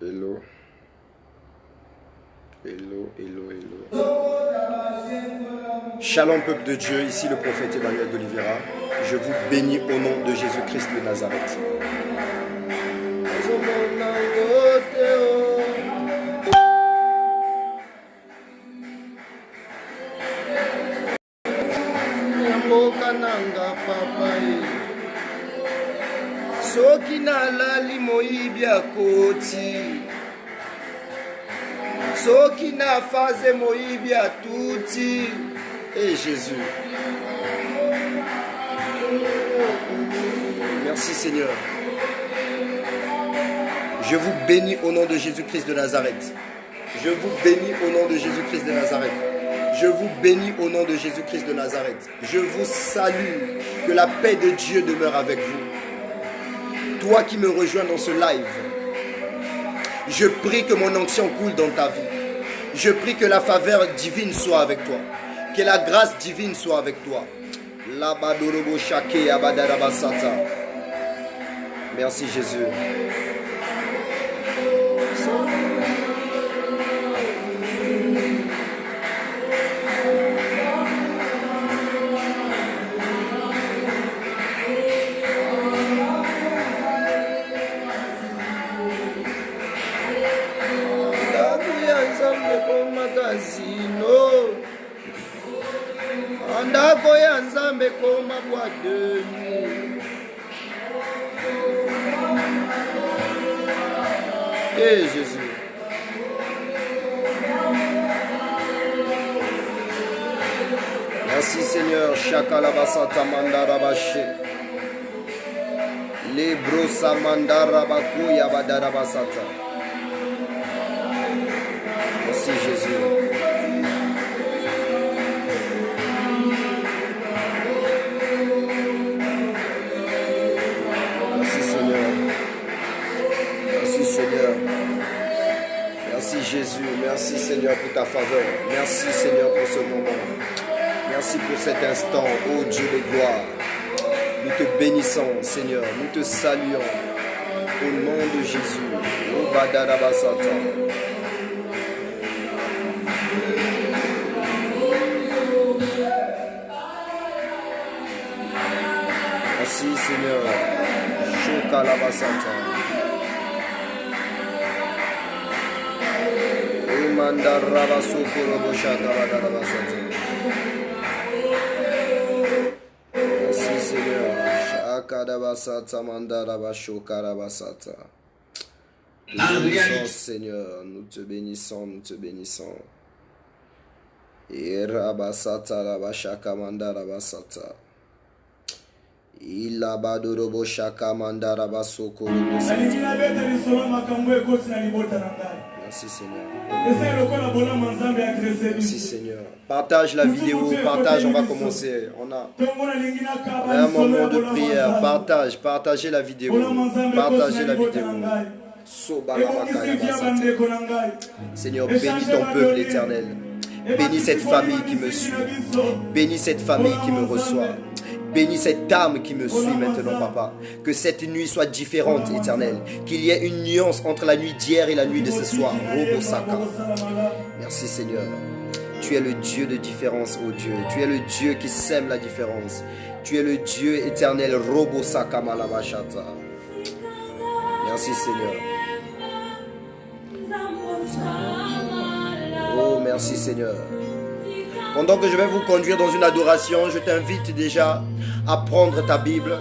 Hello. Hello, hello, hello. Shalom peuple de Dieu, ici le prophète Emmanuel d'Oliveira. Je vous bénis au nom de Jésus-Christ de Nazareth. Soki nalali moyibi akoti, soki na faze moyibi atuti. Et Jésus. Merci Seigneur. Je vous bénis au nom de Jésus-Christ de Nazareth. Je vous bénis au nom de Jésus-Christ de Nazareth. Je vous bénis au nom de Jésus-Christ de Nazareth. Je vous salue. Que la paix de Dieu demeure avec vous. Toi qui me rejoins dans ce live, je prie que mon onction coule dans ta vie. Je prie que la faveur divine soit avec toi. Que la grâce divine soit avec toi. Merci Jésus. Andako ya Nzambe koma bwa demi. Eh Jésus. Merci Seigneur. Shakalabasata mandarabashi. Librosa mandarabaku yabadarabasata. Merci Jésus. Merci Jésus, merci Seigneur pour ta faveur. Merci Seigneur pour ce moment. Merci pour cet instant, ô Dieu de gloire. Nous te bénissons Seigneur, nous te saluons. Au nom de Jésus. Ô Badarabasata. Merci Seigneur. Shokalabasata. Merci Seigneur. Nous te bénissons Seigneur. Nous te bénissons, nous te bénissons. Irabasata rabashaka mandarabasata. Ilabadorobo shaka mandarabasoko. Merci Seigneur. Merci Seigneur. Partage la vidéo, partage, on va commencer. On a un moment de prière. Partagez la vidéo. Partagez la vidéo. Seigneur, bénis ton peuple éternel. Bénis cette famille qui me suit. Bénis cette famille qui me reçoit. Bénis cette âme qui me suit maintenant, Papa. Que cette nuit soit différente, éternelle. Qu'il y ait une nuance entre la nuit d'hier et la nuit de ce soir. Robosaka. Merci, Seigneur. Tu es le Dieu de différence, ô Dieu. Tu es le Dieu qui sème la différence. Tu es le Dieu éternel. Robosaka malabashata. Merci, Seigneur. Oh, merci, Seigneur. Pendant que je vais vous conduire dans une adoration, je t'invite déjà à prendre ta Bible.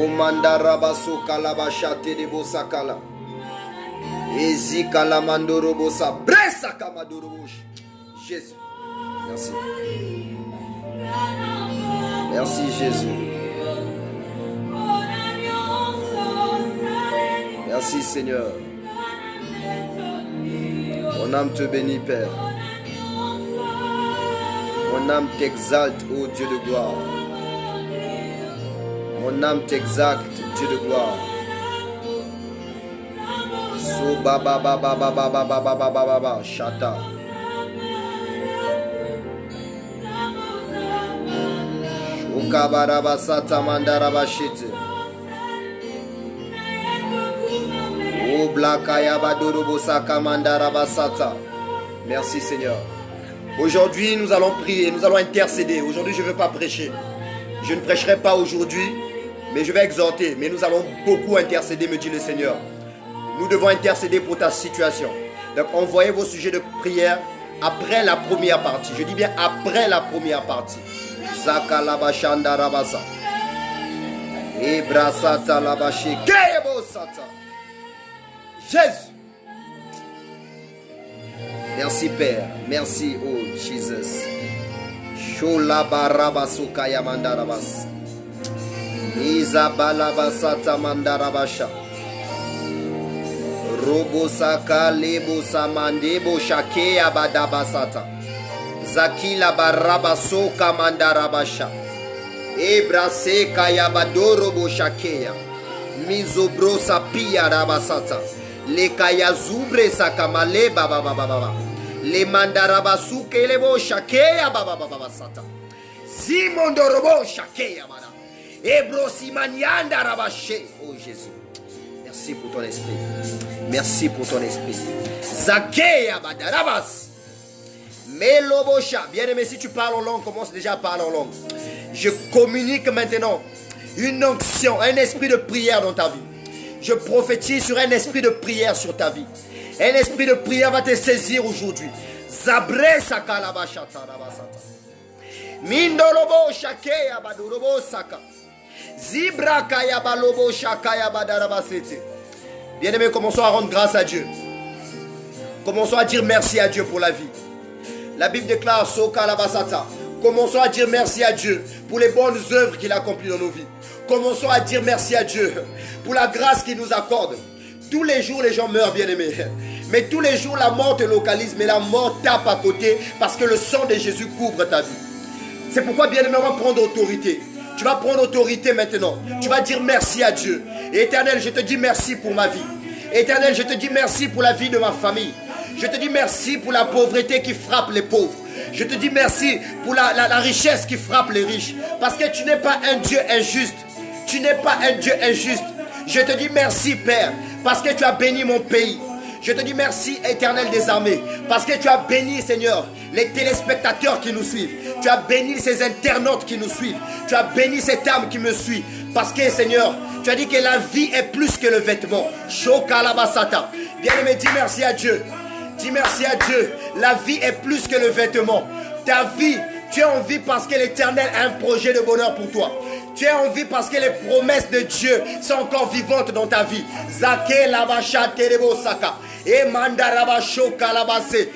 Omandarabaso kalabashate de bosakala. Ezi kalamandorobosa bresa kamadorobosh. Jésus. Merci. Merci Jésus. Merci Seigneur. Mon âme te bénit, Père. Mon âme t'exalte, ô Dieu de gloire. Mon âme t'exalte, Dieu de gloire. So ba ba ba ba ba ba ba ba ba ba ba ba shata. Ukabaraba sata mandaraba shite. Merci Seigneur. Aujourd'hui, nous allons prier, nous allons intercéder. Aujourd'hui, je ne veux pas prêcher. Je ne prêcherai pas aujourd'hui, mais je vais exhorter. Mais nous allons beaucoup intercéder, me dit le Seigneur. Nous devons intercéder pour ta situation. Donc, envoyez vos sujets de prière après la première partie. Je dis bien après la première partie. Zakalabashanda rabasa. Ebrasata labashi. Kebosata. Jésus. Merci Père. Merci, oh Jesus. Sholabarabasuka yamandarabas. Izabalabasata mandarabasha. Robosaka lebosa mandebo shake abadabasata. Zakila barabasoka mandarabasha. Ebrase kayabadoro boshakeya. Mizobrosa pia rabasata. Le kayazubre sakamale baba baba baba. Le mandarabasuke lebo shakeya baba baba basata. Simondorobo shakeya bada. Ebrosi manianda rabashe. Oh Jésus. Merci pour ton esprit. Merci pour ton esprit. Zakeya badarabas. Melobosha. Bien-aimé, si tu parles en langue, commence déjà à parler en langue. Je communique maintenant une onction, un esprit de prière dans ta vie. Je prophétise sur un esprit de prière sur ta vie. Un esprit de prière va te saisir aujourd'hui. Zabre sakalabashata rabasata. Mindolobo shakeya badurobo saka. Zibra kaya balobo shakaya badarabasete. Bien-aimé, commençons à rendre grâce à Dieu. Commençons à dire merci à Dieu pour la vie. La Bible déclare Soka Labasata. Commençons à dire merci à Dieu pour les bonnes œuvres qu'il accomplit dans nos vies. Commençons à dire merci à Dieu pour la grâce qu'il nous accorde. Tous les jours, les gens meurent, bien-aimés. Mais tous les jours, la mort te localise, mais la mort tape à côté parce que le sang de Jésus couvre ta vie. C'est pourquoi, bien-aimé, on va prendre autorité. Tu vas prendre autorité maintenant. Tu vas dire merci à Dieu. Et Éternel, je te dis merci pour ma vie. Éternel, je te dis merci pour la vie de ma famille. Je te dis merci pour la pauvreté qui frappe les pauvres. Je te dis merci pour la richesse qui frappe les riches. Parce que tu n'es pas un Dieu injuste. Tu n'es pas un Dieu injuste. Je te dis merci, Père, parce que tu as béni mon pays. Je te dis merci, Éternel des armées, parce que tu as béni, Seigneur, les téléspectateurs qui nous suivent. Tu as béni ces internautes qui nous suivent. Tu as béni cette âme qui me suit. Parce que, Seigneur, tu as dit que la vie est plus que le vêtement. Shokalabasata. Bien-aimé, dis merci à Dieu. Dis merci à Dieu. La vie est plus que le vêtement. Ta vie, tu es en vie parce que l'Éternel a un projet de bonheur pour toi. Tu es en vie parce que les promesses de Dieu sont encore vivantes dans ta vie. Zake labasha terebo saka. Et mandaraba shoka labase.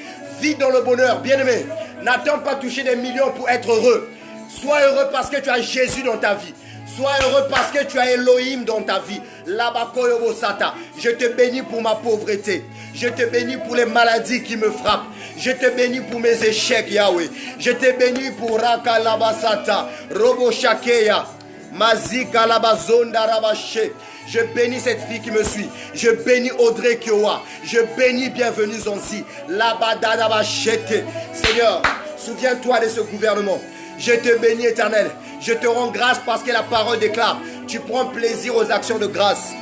Vis dans le bonheur, bien-aimé. N'attends pas toucher des millions pour être heureux. Sois heureux parce que tu as Jésus dans ta vie. Sois heureux parce que tu as Elohim dans ta vie. Labakoyobo sata. Je te bénis pour ma pauvreté. Je te bénis pour les maladies qui me frappent. Je te bénis pour mes échecs, Yahweh. Je te bénis pour Raka Labasata, Robo Shakeya, Mazika Labazonda Rabashe. Je bénis cette fille qui me suit. Je bénis Audrey Kiowa. Je bénis Bienvenue Zonzi. Labada Rabashete. Seigneur, souviens-toi de ce gouvernement. Je te bénis, Éternel. Je te rends grâce parce que la parole déclare. Tu prends plaisir aux actions de grâce.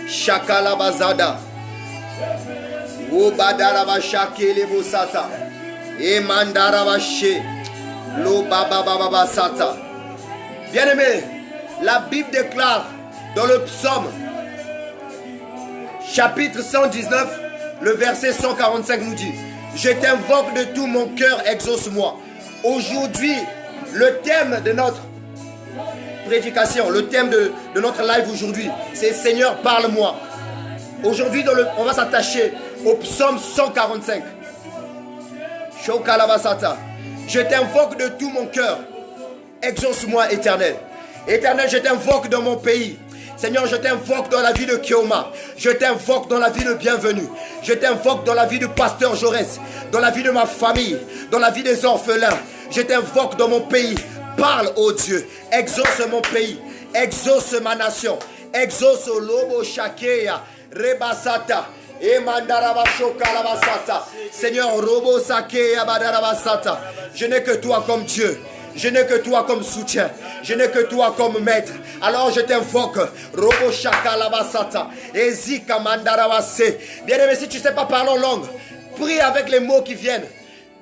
Shakalabazada. Obadarabashake lebosata. Emandarabashe. Lobabababasata. Bien-aimé, la Bible déclare dans le psaume, chapitre 119, le verset 145 nous dit: je t'invoque de tout mon cœur, exauce-moi. Aujourd'hui, le thème de notre prédication, le thème de notre live aujourd'hui, c'est Seigneur, parle-moi. Aujourd'hui, on va s'attacher au psaume 145. Shokalabasata. Je t'invoque de tout mon cœur. Exauce-moi, Éternel. Éternel, je t'invoque dans mon pays. Seigneur, je t'invoque dans la vie de Kioma. Je t'invoque dans la vie de Bienvenue. Je t'invoque dans la vie du pasteur Jaurès. Dans la vie de ma famille. Dans la vie des orphelins. Je t'invoque dans mon pays. Parle, ô Dieu. Exauce mon pays. Exauce ma nation. Exauce Lobo Shakeya. Rebasata. Seigneur, Robo Sakeya Badarabasata. Je n'ai que toi comme Dieu. Je n'ai que toi comme soutien. Je n'ai que toi comme maître. Alors je t'invoque. Robo Shaka Labasata. Ezika Mandarawase. Bien-aimé, si tu ne sais pas parler en langue, prie avec les mots qui viennent.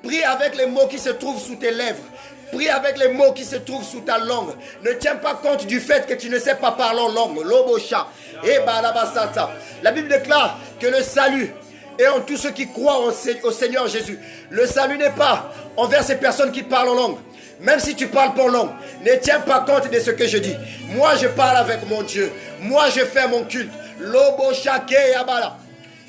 Prie avec les mots qui se trouvent sous tes lèvres. Prie avec les mots qui se trouvent sous ta langue. Ne tiens pas compte du fait que tu ne sais pas parler en langue. Lobosha. Et Balabasata. La Bible déclare que le salut est en tous ceux qui croient au Seigneur Jésus. Le salut n'est pas envers ces personnes qui parlent en langue. Même si tu parles pas en langue, ne tiens pas compte de ce que je dis. Moi, je parle avec mon Dieu. Moi, je fais mon culte. Loboshake Yabala.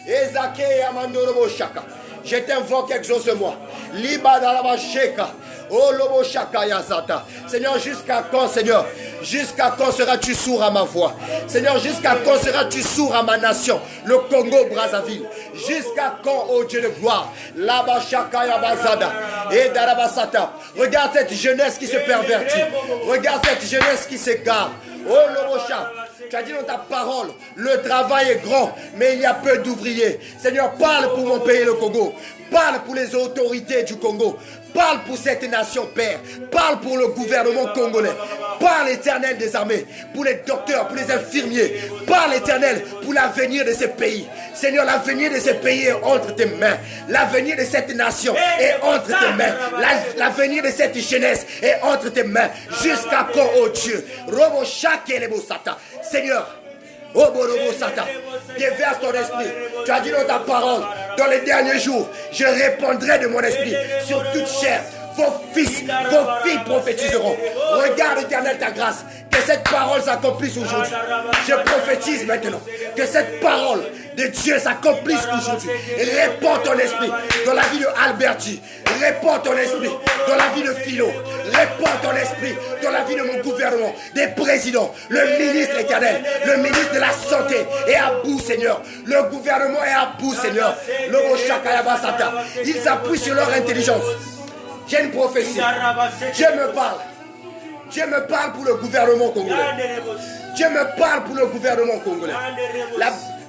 Ezake Yamandoroboshaka. Je t'invoque, exauce-moi. Libadalabasheka. Oh Lobo Shaka Yazata. Seigneur, jusqu'à quand, Seigneur? Jusqu'à quand seras-tu sourd à ma voix? Seigneur, jusqu'à quand seras-tu sourd à ma nation, le Congo Brazzaville? Jusqu'à quand, oh Dieu de gloire? Laba Shaka Yabazada. Et Darabasata. Regarde cette jeunesse qui se pervertit. Regarde cette jeunesse qui s'égare. Oh Lobo Shaka. Tu as dit dans ta parole, le travail est grand, mais il y a peu d'ouvriers. Seigneur, parle pour mon pays, le Congo. Parle pour les autorités du Congo. Parle pour cette nation, Père. Parle pour le gouvernement congolais. Parle, Éternel des armées, pour les docteurs, pour les infirmiers. Parle, Éternel, pour l'avenir de ces pays. Seigneur, l'avenir de ces pays est entre tes mains. L'avenir de cette nation est entre tes mains. L'avenir de cette jeunesse est entre tes mains. Jusqu'à quand, oh Dieu? Robo Shake Lebosata. Seigneur, oh Borobo Satan, déverse ton esprit. Tu as dit dans ta parole, dans les derniers jours, je répandrai de mon esprit sur toute chair. Vos fils, vos filles prophétiseront. Regarde, Éternel, ta grâce. Que cette parole s'accomplisse aujourd'hui. Je prophétise maintenant. Que cette parole de Dieu s'accomplisse aujourd'hui. Répands ton esprit dans la vie de Alberti. Répands ton esprit dans la vie de Philo. Répands ton esprit dans la vie de mon gouvernement, des présidents, le ministre éternel, le ministre de la santé est à bout, Seigneur. Le gouvernement est à bout, Seigneur. Ils s'appuient sur leur intelligence. J'ai une prophétie. Dieu me parle. Dieu me parle pour le gouvernement congolais. Dieu me parle pour le gouvernement congolais.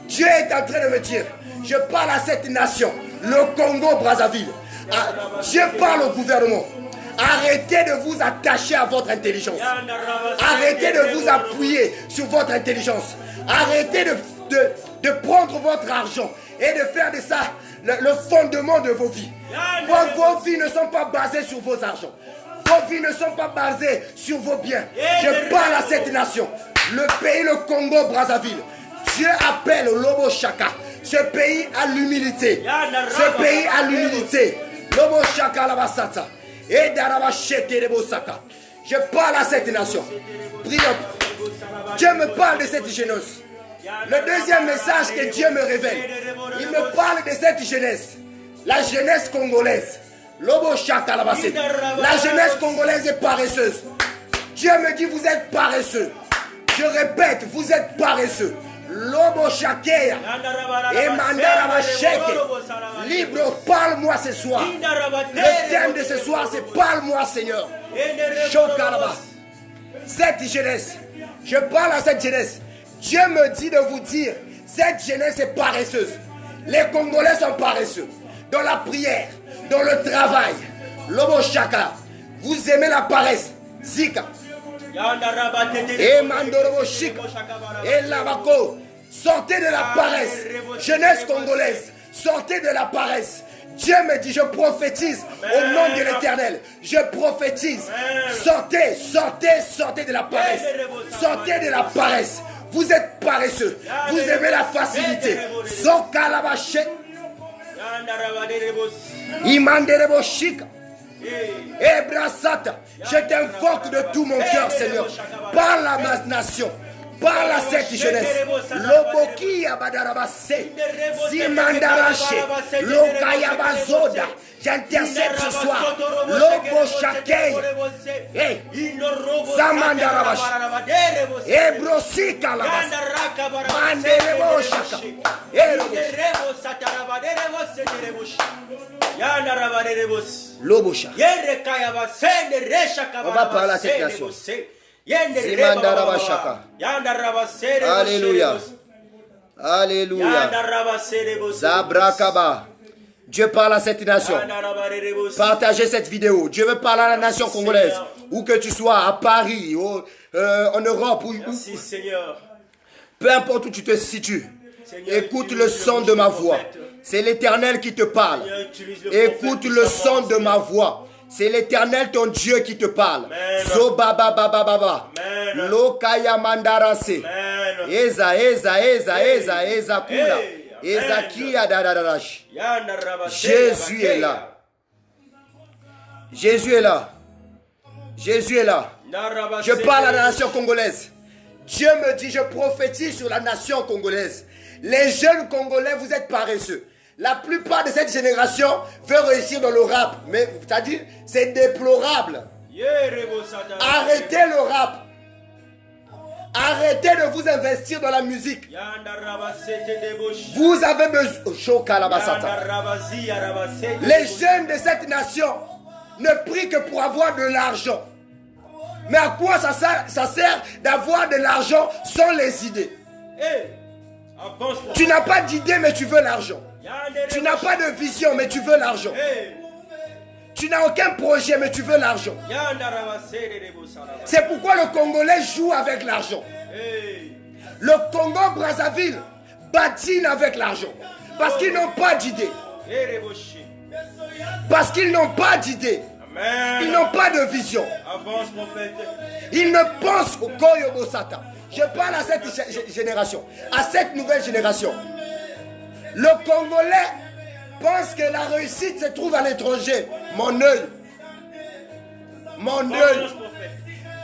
Dieu est en train de me dire, je parle à cette nation, le Congo Brazzaville. Dieu parle au gouvernement. Arrêtez de vous attacher à votre intelligence. Arrêtez de vous appuyer sur votre intelligence. Arrêtez de prendre votre argent et de faire de ça le fondement de vos vies. Vos vies ne sont pas basées sur vos argents. Vos vies ne sont pas basées sur vos biens. Je parle à cette nation. Le pays, le Congo Brazzaville. Dieu appelle Lobo Shaka. Ce pays à l'humilité. Ce pays à l'humilité. Lobo Shaka Labasata. Et Darabashete Lebosaka. Je parle à cette nation. Prions. Dieu me parle de cette jeunesse. Le deuxième message que Dieu me révèle, il me parle de cette jeunesse. La jeunesse congolaise. Lobo Shaka Labasete. La jeunesse congolaise est paresseuse. Dieu me dit, vous êtes paresseux. Je répète, vous êtes paresseux. Lobo Shakeya et Mandara Sheke. Libre, parle-moi ce soir. Le thème de ce soir, c'est parle-moi, Seigneur. Shokaraba. Cette jeunesse, je parle à cette jeunesse. Dieu me dit de vous dire, cette jeunesse est paresseuse. Les Congolais sont paresseux. Dans la prière, dans le travail. Lobo Shaka. Vous aimez la paresse. Zika. Et Mandorobo Shika. Et Lavako. Sortez de la paresse. Jeunesse congolaise. Sortez de la paresse. Dieu me dit, je prophétise au nom de l'Éternel. Je prophétise. Sortez, sortez, sortez de la paresse. Sortez de la paresse. Vous êtes paresseux. Vous aimez la facilité. Zokalabache. Imanderebo Shika. Ebrasata. Je t'invoque de tout mon cœur, Seigneur. Parle à ma nation. Parle à cette jeunesse. Loboki Abadarabase. Zimandarache. Lokayabazoda. J'intercède ce soir. Lobo Shakei. Hey. Zamandarabash. Ebrosika Labas. Manderebo Shaka. Lobosha. On va parler à cette nation. Alléluia. Alléluia. Zabrakaba. Dieu parle à cette nation. Partagez cette vidéo. Dieu veut parler à la nation congolaise. où que tu sois, à Paris, en Europe, Merci Seigneur. peu importe où tu te situes, écoute le son de ma voix. C'est l'Éternel qui te parle. Écoute le son de ma voix. C'est l'Éternel ton Dieu qui te parle. Zobababababa. Lokaya mandarase. Eza kula. Eza kia dadadadash. Jésus est là. Jésus est là. Jésus est là. Je parle à la nation congolaise. Dieu me dit, je prophétise sur la nation congolaise. Les jeunes Congolais, vous êtes paresseux. La plupart de cette génération veut réussir dans le rap. Mais c'est-à-dire, c'est déplorable. Arrêtez le rap. Arrêtez de vous investir dans la musique. Vous avez besoin. Les jeunes de cette nation ne prient que pour avoir de l'argent. Mais à quoi ça sert d'avoir de l'argent sans les idées? Tu n'as pas d'idée mais tu veux l'argent. Tu n'as pas de vision mais tu veux l'argent. Tu n'as aucun projet mais tu veux l'argent. C'est pourquoi le Congolais joue avec l'argent. Le Congo-Brazzaville badine avec l'argent. Parce qu'ils n'ont pas d'idée. Parce qu'ils n'ont pas d'idée. Ils n'ont pas de vision. Ils ne pensent au Koyobo Satan. Je parle à cette génération, à cette nouvelle génération. Le Congolais pense que la réussite se trouve à l'étranger. Mon œil. Mon œil.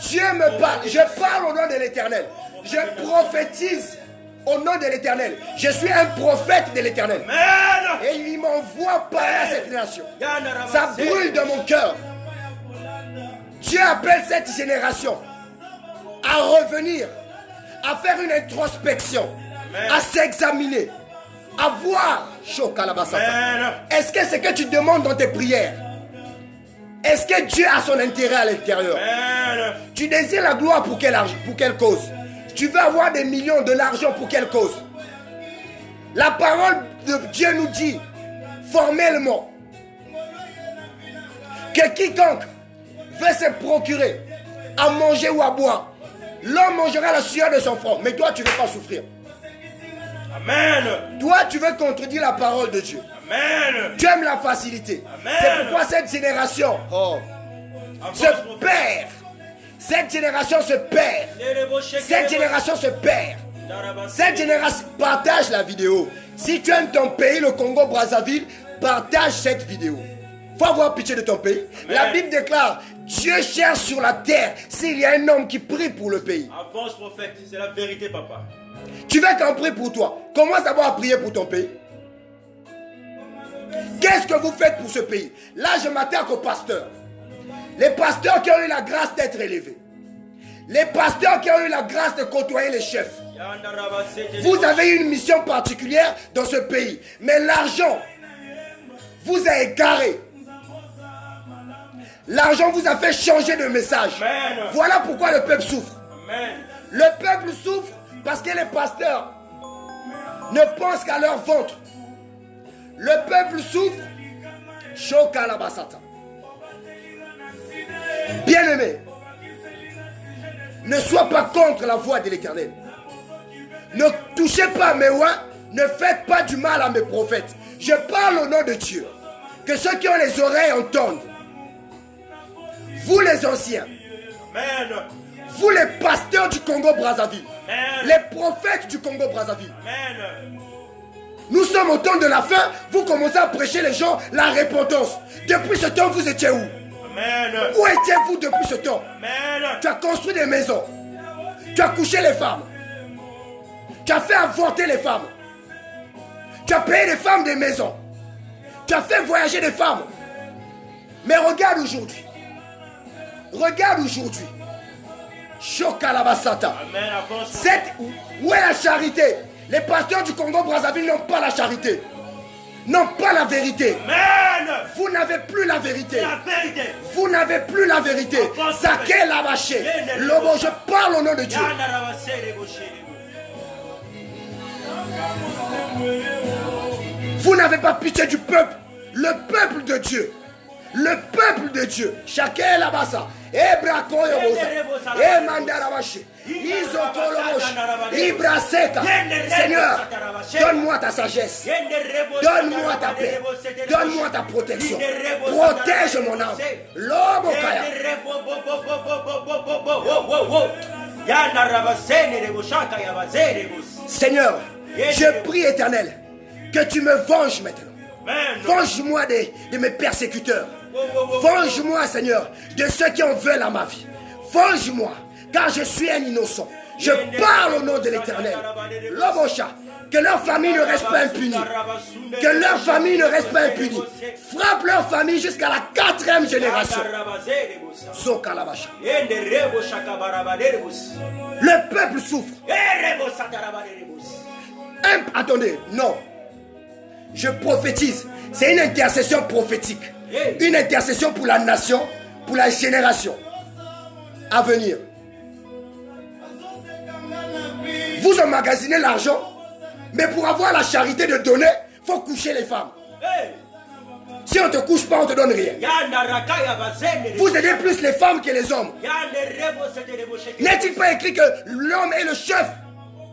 Dieu me parle. Je parle au nom de l'Éternel. Je prophétise au nom de l'Éternel. Je suis un prophète de l'Éternel. Et il m'envoie parler à cette nation. Ça brûle dans mon cœur. Dieu appelle cette génération à revenir, à faire une introspection, à s'examiner, à voir. Est-ce que ce que tu demandes dans tes prières, est-ce que Dieu a son intérêt à l'intérieur? Tu désires la gloire pour quelle cause? Tu veux avoir des millions de l'argent pour quelle cause? La parole de Dieu nous dit formellement que quiconque veut se procurer à manger ou à boire, l'homme mangera la sueur de son front. Mais toi, tu ne veux pas souffrir. Amen. Toi, tu veux contredire la parole de Dieu. Amen. Tu aimes la facilité. C'est pourquoi cette génération se perd. Cette génération se perd. Cette génération se perd. Cette génération partage la vidéo. Si tu aimes ton pays, le Congo-Brazzaville, partage cette vidéo. Faut avoir pitié de ton pays. Amen. La Bible déclare, Dieu cherche sur la terre s'il y a un homme qui prie pour le pays. Avance prophète, c'est la vérité papa. Tu veux qu'on prie pour toi. Commence d'abord à prier pour ton pays. Qu'est-ce que vous faites pour ce pays? Là, je m'attaque aux pasteurs. Les pasteurs qui ont eu la grâce d'être élevés. Les pasteurs qui ont eu la grâce de côtoyer les chefs. Vous avez une mission particulière dans ce pays. Mais l'argent vous a égaré. L'argent vous a fait changer de message. Amen. Voilà pourquoi le peuple souffre. Amen. Le peuple souffre parce que les pasteurs ne pensent qu'à leur ventre. Le peuple souffre. Bien-aimé, ne sois pas contre la voix de l'Éternel. Ne touchez pas mes oies. Ne faites pas du mal à mes prophètes. Je parle au nom de Dieu. Que ceux qui ont les oreilles entendent. Vous les anciens. Amen. Vous les pasteurs du Congo-Brazzaville. Les prophètes du Congo-Brazzaville. Nous sommes au temps de la fin. Vous commencez à prêcher les gens la repentance. Depuis ce temps, vous étiez où? Amen. Où étiez-vous depuis ce temps? Amen. Tu as construit des maisons. Tu as couché les femmes. Tu as fait avorter les femmes. Tu as payé les femmes des maisons. Tu as fait voyager des femmes. Mais regarde aujourd'hui. Regarde aujourd'hui. Chokalabasata. Où est la charité? Les pasteurs du Congo-Brazzaville n'ont pas la charité. N'ont pas la vérité. Amen. Vous n'avez plus la vérité. La vérité. Vous n'avez plus la vérité. Saké Labaché. Lobo, je parle au nom de Dieu. Vous n'avez pas pitié du peuple. Le peuple de Dieu. Le peuple de Dieu. Chacun là-bas ça. Ebrakoyobosa. Emandarabashi. Isokoloboshi. Ibraseka. Seigneur, donne-moi ta sagesse. Donne-moi ta paix. Donne-moi ta protection. Protège mon âme. Lobokaya. Seigneur, je prie éternel que tu me venges maintenant. Venge-moi de mes persécuteurs. Venge-moi, Seigneur, de ceux qui en veulent à ma vie. Venge-moi, car je suis un innocent. Je parle au nom de l'Éternel. Lobosha, que leur famille ne reste pas impunie. Que leur famille ne reste pas impunie. Frappe leur famille jusqu'à la 4e génération. Zokalabasha. Le peuple souffre. Attendez, non. Je prophétise. C'est une intercession prophétique. Une intercession pour la nation, pour la génération à venir. Vous emmagasinez l'argent, mais pour avoir la charité de donner, il faut coucher les femmes. Si on ne te couche pas, on ne te donne rien. Vous aidez plus les femmes que les hommes. N'est-il pas écrit que l'homme est le chef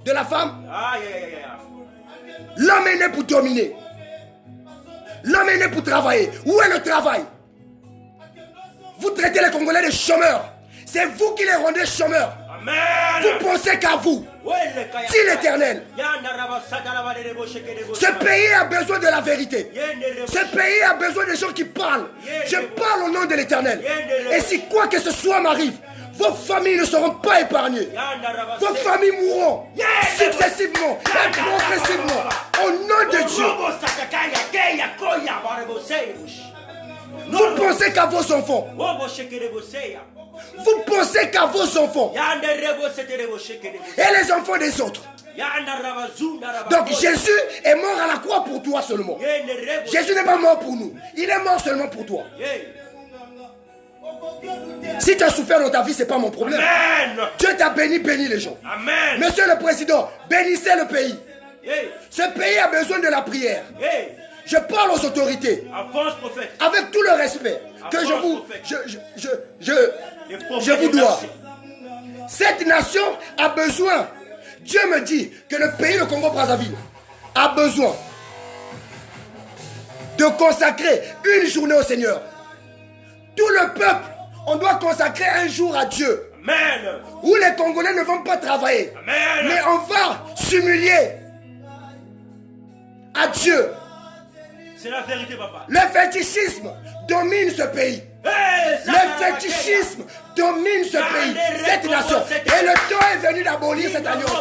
de la femme? L'homme est né pour dominer. L'homme est né pour travailler. Où est le travail? Vous traitez les Congolais de chômeurs. C'est vous qui les rendez chômeurs. Amen. Vous pensez qu'à vous. Dit l'Éternel. Ce pays a besoin de la vérité. Ce pays a besoin des gens qui parlent. Je parle au nom de l'Éternel. Et si quoi que ce soit m'arrive, vos familles ne seront pas épargnées. Vos familles mourront successivement et progressivement. Au nom de Dieu. Vous pensez qu'à vos enfants. Vous pensez qu'à vos enfants. Et les enfants des autres. Donc Jésus est mort à la croix pour toi seulement. Jésus n'est pas mort pour nous. Il est mort seulement pour toi. Si tu as souffert dans ta vie, ce n'est pas mon problème. Amen. Dieu t'a béni, bénis les gens. Amen. Monsieur le Président, bénissez le pays. Ce pays a besoin de la prière. Je parle aux autorités. Avec tout le respect que je vous dois. Cette nation a besoin. Dieu me dit que le pays, le Congo-Brazzaville, a besoin de consacrer une journée au Seigneur. Tout le peuple, on doit consacrer un jour à Dieu. Amen. Où les Congolais ne vont pas travailler. Amen. Mais on va s'humilier à Dieu. C'est la vérité, papa. Le fétichisme domine ce pays. Le fétichisme domine ce pays, cette nation. Et le temps est venu d'abolir cette alliance.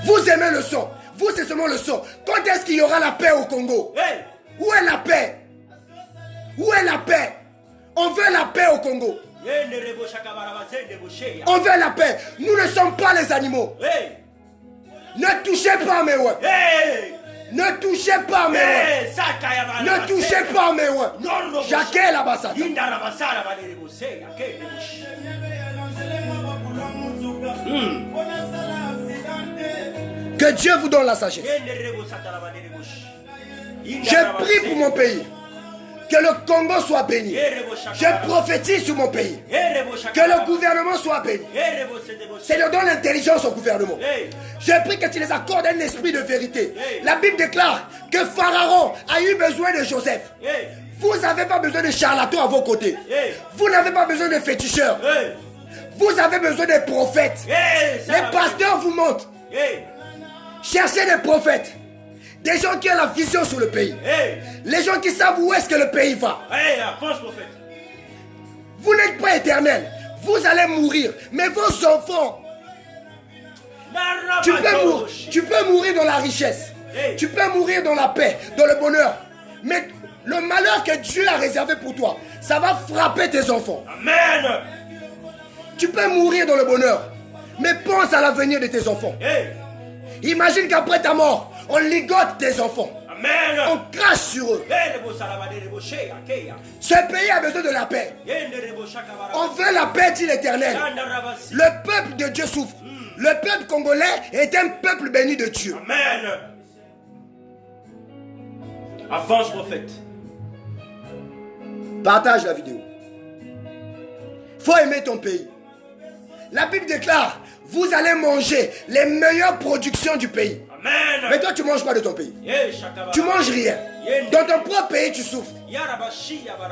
Vous aimez le son. Vous, c'est seulement le son. Quand est-ce qu'il y aura la paix au Congo? Où est la paix? Où est la paix? On veut la paix au Congo. On veut la paix. Nous ne sommes pas les animaux. Ne touchez pas à mes ouins. Ne touchez pas à mes ouins. Ne touchez pas à mes ouins. Jacques là-bas. Que Dieu vous donne la sagesse. Je prie pour mon pays. Que le Congo soit béni. Je prophétise sur mon pays. Que le gouvernement soit béni. Seigneur, donne l'intelligence au gouvernement. Je prie que tu les accordes un esprit de vérité. La Bible déclare que Pharaon a eu besoin de Joseph. Vous n'avez pas besoin de charlatans à vos côtés. Vous n'avez pas besoin de féticheurs. Vous avez besoin des prophètes. Les pasteurs vous montrent. Cherchez des prophètes. Des gens qui ont la vision sur le pays. Les gens qui savent où est-ce que le pays va. Vous n'êtes pas éternel. Vous allez mourir. Mais vos enfants, tu peux mourir dans la richesse. Tu peux mourir dans la paix, dans le bonheur. Mais le malheur que Dieu a réservé pour toi, ça va frapper tes enfants. Amen. Tu peux mourir dans le bonheur. Mais pense à l'avenir de tes enfants. Imagine qu'après ta mort, on ligote tes enfants. Amen. On crache sur eux. Ce pays a besoin de la paix. On veut la paix, dit l'Éternel. Le peuple de Dieu souffre. Le peuple congolais est un peuple béni de Dieu. Amen. Avance, prophète. Partage la vidéo. Faut aimer ton pays. La Bible déclare, vous allez manger les meilleures productions du pays. Amen. Mais toi, tu manges quoi de ton pays? Tu manges rien. Dans ton propre pays, tu souffres.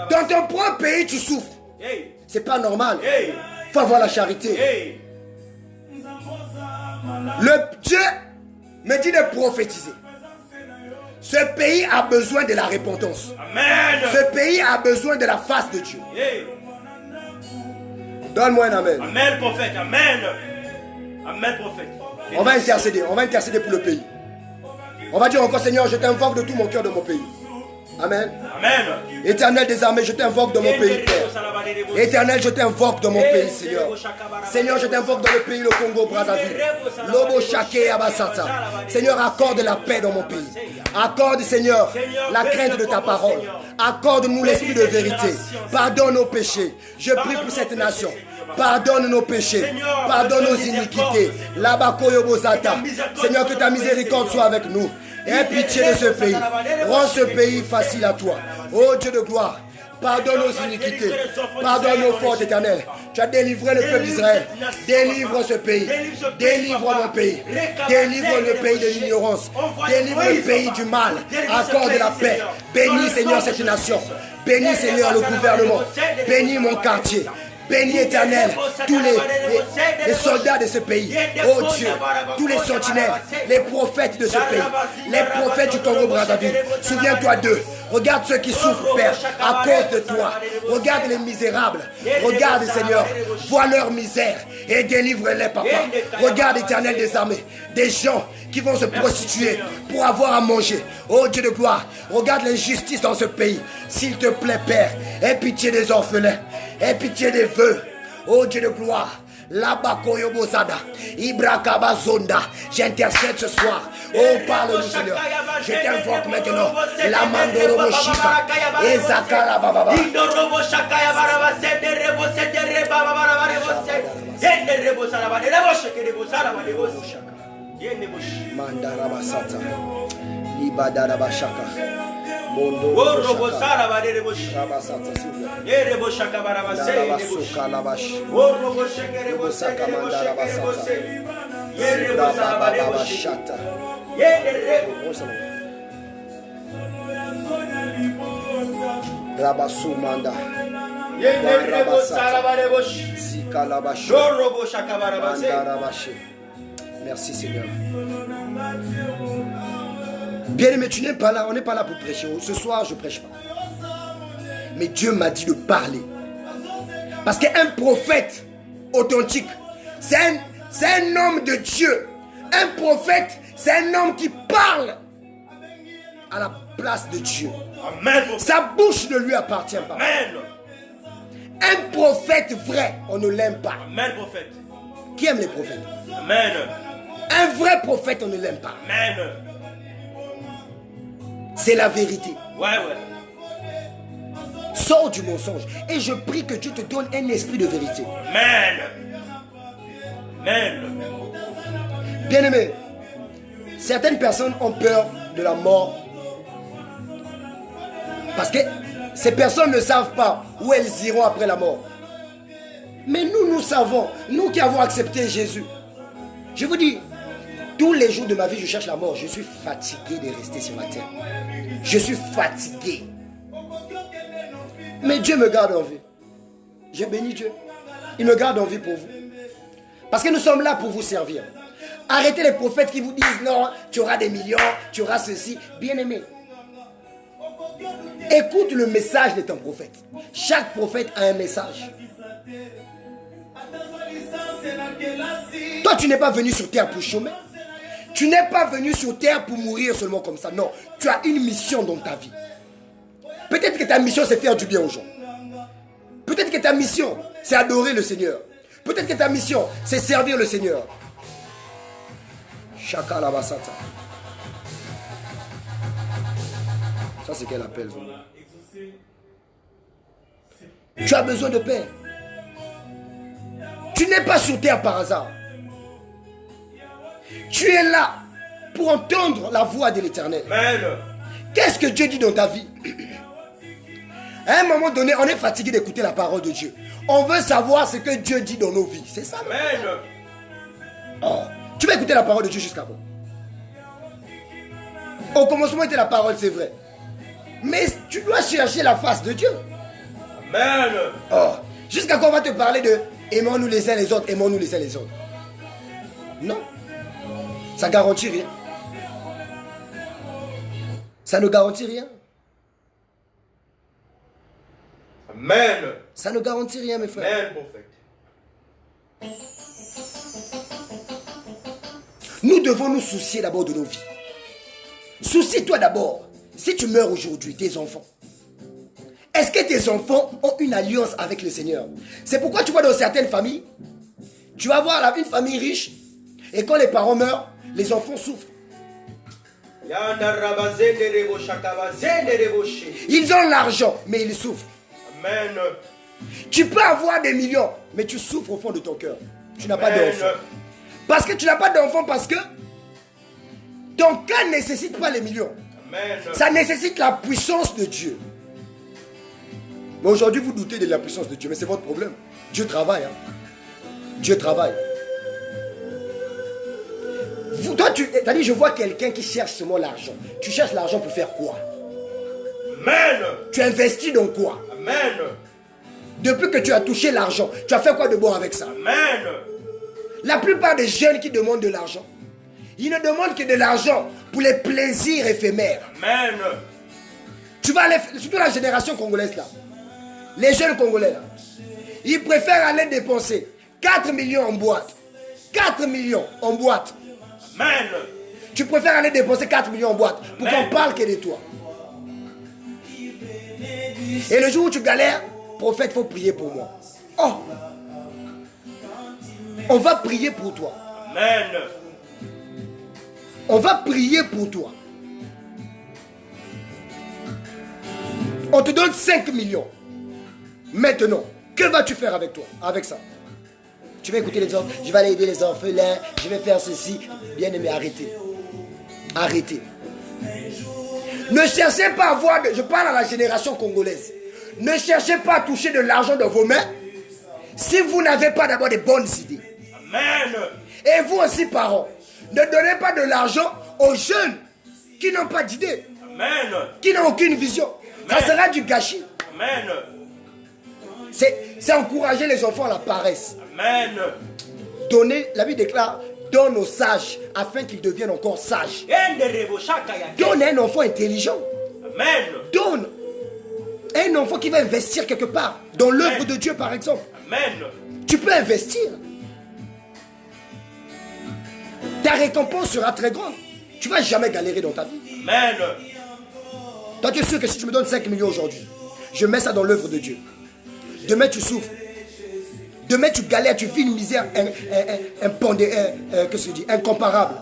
Dans ton propre pays, tu souffres. C'est pas normal. Faut avoir la charité. Le Dieu me dit de prophétiser. Ce pays a besoin de la repentance. Amen. Ce pays a besoin de la face de Dieu. Donne-moi un amen. Amen, prophète. Amen. Amen, prophète. On va intercéder pour le pays. On va dire encore, Seigneur, je t'invoque de tout mon cœur de mon pays. Amen. Amen. Éternel des armées, je t'invoque dans mon pays, Père. Éternel, je t'invoque dans mon pays, Seigneur. Seigneur, je t'invoque dans le pays, le Congo, Brazzaville. Lobo Shake Abasata. Seigneur, accorde la paix dans mon pays. Accorde, Seigneur, la crainte de ta parole. Accorde-nous l'esprit de vérité. Pardonne nos péchés. Je prie pour cette nation. Pardonne nos péchés. Pardonne nos iniquités. Labakoyobozata. Seigneur, que ta miséricorde soit avec nous. Aie pitié de ce pays. Rends ce pays facile à toi. Ô Dieu de gloire, pardonne nos iniquités. Pardonne nos fautes éternelles. Tu as délivré le peuple d'Israël. Délivre ce pays. Délivre mon pays. Délivre le pays de l'ignorance. Délivre le pays du mal. Accorde la paix. Bénis, Seigneur, cette nation. Bénis, Seigneur, le gouvernement. Bénis mon quartier. Bénis, éternel, tous les soldats de ce pays. Oh Dieu, tous les sentinelles, les prophètes de ce pays, les prophètes du Congo-Brazzaville. Souviens-toi d'eux. Regarde ceux qui souffrent, Père, à cause de toi. Regarde les misérables. Regarde, Seigneur, vois leur misère et délivre-les, papa. Regarde, éternel des armées, des gens qui vont se prostituer pour avoir à manger. Oh Dieu de gloire, regarde l'injustice dans ce pays. S'il te plaît, Père, aie pitié des orphelins. Aie pitié des vœux. Oh Dieu de gloire. Labakoyobozada. Ibrakabazonda. J'intercède ce soir. Oh, parle-nous, Seigneur. Je t'invoque maintenant. La mandorobo shika. Ezakara bababa. Mandarabasata. Libadarabashaka. Merci Seigneur. Bien-aimé, tu n'es pas là, on n'est pas là pour prêcher. Ce soir, je ne prêche pas. Mais Dieu m'a dit de parler. Parce qu'un prophète authentique, c'est un homme de Dieu. Un prophète, c'est un homme qui parle à la place de Dieu. Amen. Sa bouche ne lui appartient pas. Amen. Un prophète vrai, on ne l'aime pas. Amen, prophète. Qui aime les prophètes? Amen. Un vrai prophète, on ne l'aime pas. Amen. C'est la vérité. Ouais. Sors du mensonge. Et je prie que Dieu te donne un esprit de vérité. Amen. Amen. Bien-aimé, certaines personnes ont peur de la mort. Parce que ces personnes ne savent pas où elles iront après la mort. Mais nous savons, nous qui avons accepté Jésus. Je vous dis, tous les jours de ma vie, je cherche la mort. Je suis fatigué de rester sur la terre. Je suis fatigué. Mais Dieu me garde en vie. Je bénis Dieu. Il me garde en vie pour vous. Parce que nous sommes là pour vous servir. Arrêtez les prophètes qui vous disent non, tu auras des millions, tu auras ceci. Bien-aimé, écoute le message de ton prophète. Chaque prophète a un message. Toi, tu n'es pas venu sur terre pour chômer. Tu n'es pas venu sur terre pour mourir seulement comme ça. Non, tu as une mission dans ta vie. Peut-être que ta mission, c'est faire du bien aux gens. Peut-être que ta mission, c'est adorer le Seigneur. Peut-être que ta mission, c'est servir le Seigneur. Chaka la basata. Ça, c'est quel appel, vraiment. Tu as besoin de paix. Tu n'es pas sur terre par hasard. Tu es là pour entendre la voix de l'Éternel. Amen. Qu'est-ce que Dieu dit dans ta vie? À un moment donné, on est fatigué d'écouter la parole de Dieu. On veut savoir ce que Dieu dit dans nos vies. C'est ça. Amen. Oh, tu vas écouter la parole de Dieu jusqu'à quand? Au commencement était la parole, c'est vrai. Mais tu dois chercher la face de Dieu. Amen. Oh, jusqu'à quand on va te parler de aimons-nous les uns les autres, aimons-nous les uns les autres? Non. Ça garantit rien. Ça ne garantit rien. Amen. Ça ne garantit rien, mes frères. Amen, prophète. Nous devons nous soucier d'abord de nos vies. Soucie-toi d'abord. Si tu meurs aujourd'hui, tes enfants. Est-ce que tes enfants ont une alliance avec le Seigneur? C'est pourquoi tu vois dans certaines familles, tu vas voir une famille riche, et quand les parents meurent, les enfants souffrent. Ils ont l'argent, mais ils souffrent. Amen. Tu peux avoir des millions, mais tu souffres au fond de ton cœur. Tu n'as pas d'enfant. Parce que tu n'as pas d'enfant, parce que ton cœur ne nécessite pas les millions. Amen. Ça nécessite la puissance de Dieu. Mais aujourd'hui, vous doutez de la puissance de Dieu, mais c'est votre problème. Dieu travaille. Hein. Dieu travaille. Toi, tu as dit, je vois quelqu'un qui cherche seulement l'argent. Tu cherches l'argent pour faire quoi? Amen. Tu investis dans quoi? Amen. Depuis que tu as touché l'argent, tu as fait quoi de bon avec ça? Amen. La plupart des jeunes qui demandent de l'argent, ils ne demandent que de l'argent pour les plaisirs éphémères. Amen. Tu vas aller, surtout la génération congolaise là, les jeunes congolais là, ils préfèrent aller dépenser 4 millions en boîte. 4 millions en boîte. Amen. Tu préfères aller dépenser 4 millions en boîte pour qu'on parle que de toi. Et le jour où tu galères, prophète, il faut prier pour moi. Oh, on va prier pour toi. Amen. On va prier pour toi. On te donne 5 millions. Maintenant, que vas-tu faire avec toi, avec ça? Tu vas écouter les autres, je vais aller aider les orphelins, je vais faire ceci. Bien aimé, arrêtez. Arrêtez. Ne cherchez pas à avoir, je parle à la génération congolaise. Ne cherchez pas à toucher de l'argent dans vos mains si vous n'avez pas d'abord des bonnes idées. Amen. Et vous aussi, parents, ne donnez pas de l'argent aux jeunes qui n'ont pas d'idée, Amen. qui n'ont aucune vision. Ça sera du gâchis. Amen. C'est encourager les enfants à la paresse. Amen. Donner, la Bible déclare, donne aux sages afin qu'ils deviennent encore sages. Donne un enfant intelligent. Amen. Donne un enfant qui va investir quelque part, dans l'œuvre de Dieu par exemple. Amen. Tu peux investir. Ta récompense sera très grande. Tu ne vas jamais galérer dans ta vie. Amen. Toi, tu es sûr que si tu me donnes 5 millions aujourd'hui, je mets ça dans l'œuvre de Dieu. Demain, tu souffres. Demain, tu galères, tu vis une misère incomparable.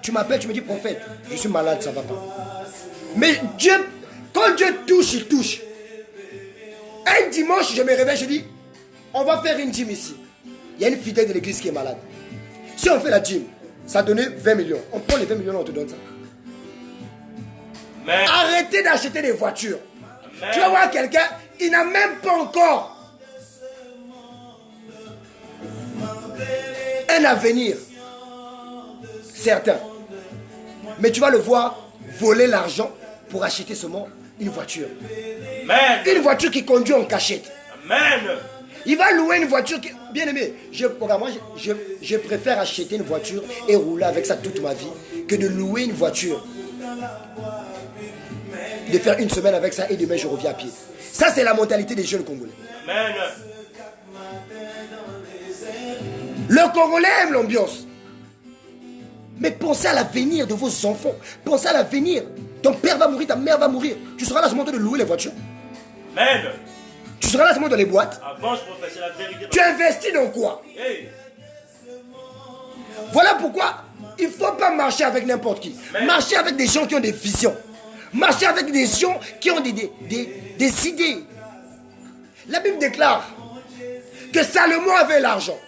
Tu m'appelles, tu me dis, prophète, je suis malade, ça ne va pas. Mais Dieu, quand Dieu touche, il touche. Un dimanche, je me réveille, je dis, on va faire une dîme ici. Il y a une fidèle de l'église qui est malade. Si on fait la dîme, ça donnait 20 millions. On prend les 20 millions, on te donne ça. Amen. Arrêtez d'acheter des voitures. Amen. Tu vas voir quelqu'un, il n'a même pas encore un avenir certain. Mais tu vas le voir voler l'argent pour acheter seulement une voiture. Amen. Une voiture qui conduit en cachette. Amen. Il va louer une voiture qui... Bien aimé, je préfère acheter une voiture et rouler avec ça toute ma vie que de louer une voiture. De faire une semaine avec ça et demain je reviens à pied. Ça c'est la mentalité des jeunes Congolais. Amen. Le Congolais aime l'ambiance. Mais pensez à l'avenir de vos enfants. Pensez à l'avenir. Ton père va mourir, ta mère va mourir. Tu seras là seulement de louer les voitures. Amen. Tu seras là seulement dans les boîtes. Avance, prophète, c'est la vérité. Tu investis dans quoi? Hey. Voilà pourquoi il ne faut pas marcher avec n'importe qui. Marcher avec des gens qui ont des visions. Marcher avec des gens qui ont des idées. La Bible déclare que Salomon avait l'argent.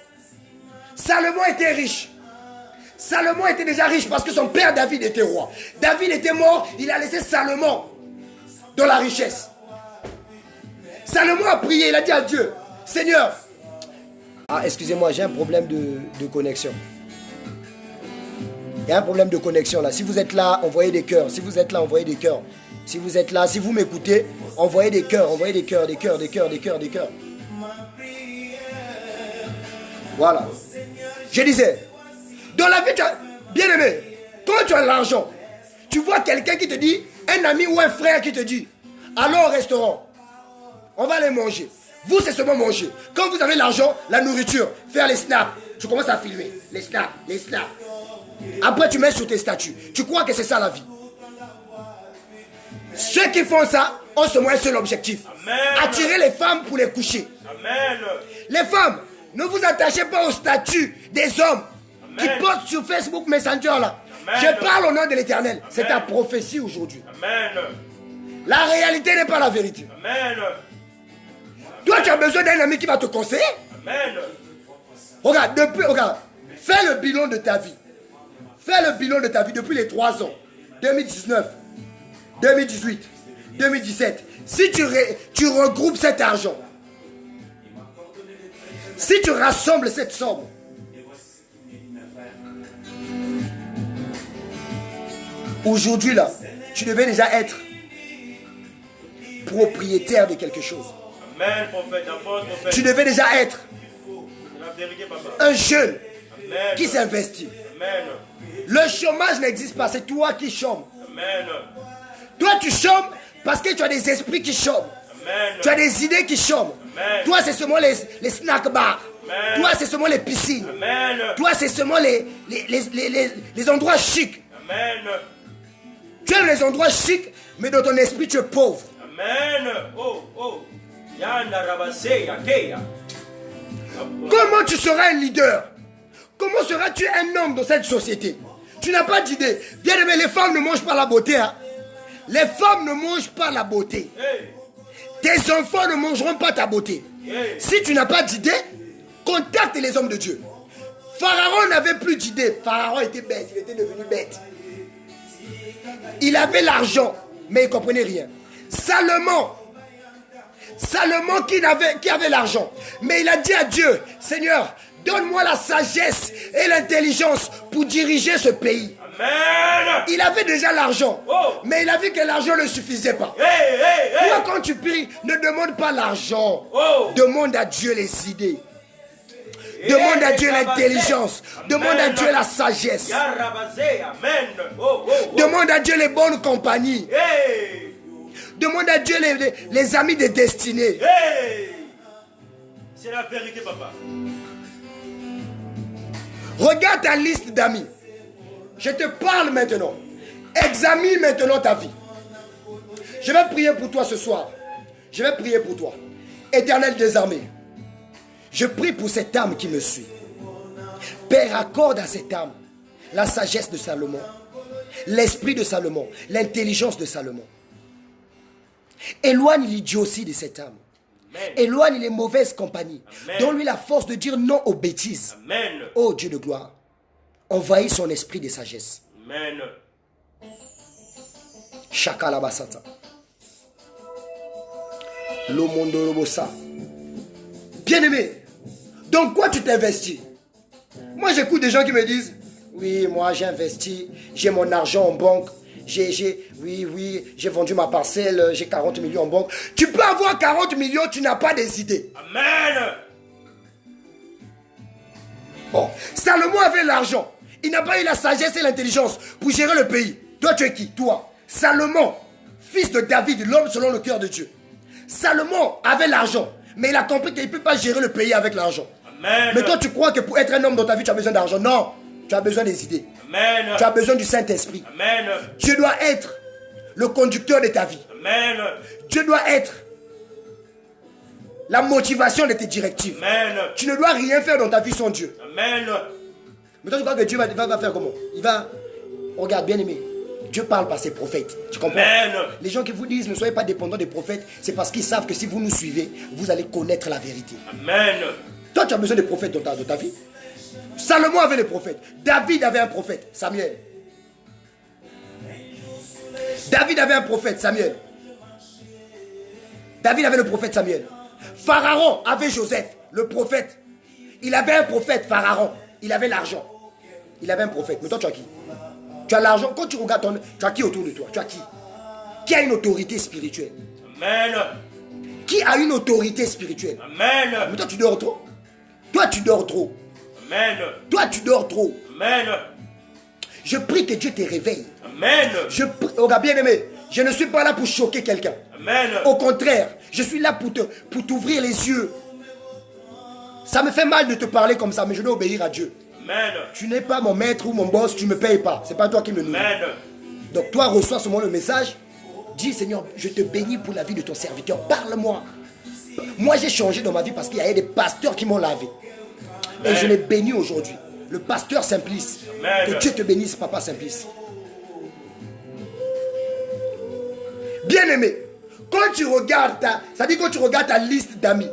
Salomon était riche. Salomon était déjà riche parce que son père David était roi. David était mort, il a laissé Salomon dans la richesse. Salomon a prié, il a dit à Dieu, Seigneur. Ah, excusez-moi, j'ai un problème de connexion. Il y a un problème de connexion là. Si vous êtes là, envoyez des cœurs. Si vous êtes là, envoyez des cœurs. Si vous êtes là, si vous m'écoutez, envoyez des cœurs, envoyez des cœurs, des cœurs, des cœurs, des cœurs, des cœurs. Voilà. Je disais, dans la vie, bien aimé, quand tu as l'argent, tu vois quelqu'un qui te dit, un ami ou un frère qui te dit, allons au restaurant, on va aller manger. Vous, c'est seulement manger. Quand vous avez l'argent, la nourriture, faire les snaps, tu commences à filmer. Les snaps, les snaps. Après, tu mets sur tes statuts. Tu crois que c'est ça la vie. Ceux qui font ça ont seulement un seul objectif. Amen. Attirer les femmes pour les coucher. Amen. Les femmes, ne vous attachez pas au statut des hommes qui Amen. postent sur Facebook Messenger là. Amen. Je parle au nom de l'Éternel. C'est ta Amen. prophétie aujourd'hui. Amen. La réalité n'est pas la vérité. Amen. Toi, tu as besoin d'un ami qui va te conseiller. Amen. Regarde, fais le bilan de ta vie. Fais le bilan de ta vie depuis les 3 ans. 2019, 2018, 2017. Si tu regroupes cet argent, si tu rassembles cette somme, aujourd'hui là, tu devais déjà être propriétaire de quelque chose. Amen, prophète, apôtre, prophète. Tu devais déjà être C'est la vérité, papa. un jeune Amen. qui s'investit. Amen. Le chômage n'existe pas, c'est toi qui chômes. Amen. Toi, tu chômes parce que tu as des esprits qui chôment. Amen. Tu as des idées qui chôment. Amen. Toi, c'est seulement les snack bars. Amen. Toi, c'est seulement les piscines. Amen. Toi, c'est seulement les endroits chics. Amen. Tu aimes les endroits chics, mais dans ton esprit, tu es pauvre. Amen. Oh, oh. Yanda rabase, yakeya. Comment tu seras un leader? Comment seras-tu un homme dans cette société? Tu n'as pas d'idée. Bien aimé, les femmes ne mangent pas la beauté. Hein? Les femmes ne mangent pas la beauté. Hey. Tes enfants ne mangeront pas ta beauté. Hey. Si tu n'as pas d'idée, contacte les hommes de Dieu. Pharaon n'avait plus d'idée. Pharaon était bête, il était devenu bête. Il avait l'argent, mais il ne comprenait rien. Salomon qui avait l'argent, mais il a dit à Dieu, Seigneur, donne-moi la sagesse et l'intelligence pour diriger ce pays. Amen. Il avait déjà l'argent, Oh. mais il a vu que l'argent ne suffisait pas. Hey, hey, hey. Toi, quand tu pries, ne demande pas l'argent. Oh. Demande à Dieu les idées. Demande à Dieu l'intelligence. Demande à Dieu la sagesse. Ya rabase, amen. Oh, oh, oh. Demande à Dieu les bonnes compagnies. Hey. Demande à Dieu les amis de destinée. Hey. C'est la vérité, papa. Regarde ta liste d'amis. Je te parle maintenant. Examine maintenant ta vie. Je vais prier pour toi ce soir. Je vais prier pour toi. Éternel des armées, je prie pour cette âme qui me suit. Père, accorde à cette âme la sagesse de Salomon, l'esprit de Salomon, l'intelligence de Salomon. Éloigne l'idiotie de cette âme. Amen. Éloigne les mauvaises compagnies. Amen. Donne-lui la force de dire non aux bêtises. Amen. Oh Dieu de gloire, envahis son esprit de sagesse. Amen. Shakalabasata. Lomondorobosa. Bien-aimé, dans quoi tu t'investis? Moi, j'écoute des gens qui me disent, oui, moi j'ai investi, j'ai mon argent en banque, oui, j'ai vendu ma parcelle, j'ai 40 millions en banque. Tu peux avoir 40 millions, tu n'as pas des idées. Amen. Bon, Salomon avait l'argent. Il n'a pas eu la sagesse et l'intelligence pour gérer le pays. Toi, tu es qui? Toi. Salomon, fils de David, l'homme selon le cœur de Dieu. Salomon avait l'argent, mais il a compris qu'il ne peut pas gérer le pays avec l'argent. Amen. Mais toi, tu crois que pour être un homme dans ta vie, tu as besoin d'argent? Non, tu as besoin des idées. Amen. Tu as besoin du Saint-Esprit. Amen. Dieu doit être le conducteur de ta vie. Amen. Dieu doit être la motivation de tes directives. Amen. Tu ne dois rien faire dans ta vie sans Dieu. Amen. Mais toi, tu crois que Dieu va faire comment? Il va... Regarde, bien aimé, Dieu parle par ses prophètes. Tu comprends? Amen. Les gens qui vous disent ne soyez pas dépendants des prophètes, c'est parce qu'ils savent que si vous nous suivez, vous allez connaître la vérité. Amen. Toi, tu as besoin des prophètes dans ta vie. Salomon avait des prophètes. David avait un prophète, Samuel. David avait un prophète, Samuel. David avait le prophète Samuel. Pharaon avait Joseph, le prophète. Il avait un prophète, Pharaon. Il avait l'argent. Il avait un prophète. Mais toi, tu as qui? Tu as l'argent. Quand tu regardes, tu as qui autour de toi? Tu as qui? Qui a une autorité spirituelle? Amen. Qui a une autorité spirituelle? Amen. Mais toi, tu dors trop. Toi, tu dors trop. Amen. Toi, tu dors trop. Amen. Je prie que Dieu te réveille. Amen. Regarde, bien aimé, je ne suis pas là pour choquer quelqu'un. Amen. Au contraire, je suis là pour t'ouvrir les yeux. Ça me fait mal de te parler comme ça, mais je dois obéir à Dieu. Amen. Tu n'es pas mon maître ou mon boss, tu ne me payes pas. C'est pas toi qui me nourris. Amen. Donc toi, reçois seulement le message. Dis, Seigneur, je te bénis pour la vie de ton serviteur. Parle-moi. Moi, j'ai changé dans ma vie parce qu'il y a des pasteurs qui m'ont lavé. Et je les bénis aujourd'hui. Le pasteur Simplice. Amen. Que Dieu te bénisse, papa Simplice. Bien aimé, quand tu regardes quand tu regardes ta liste d'amis,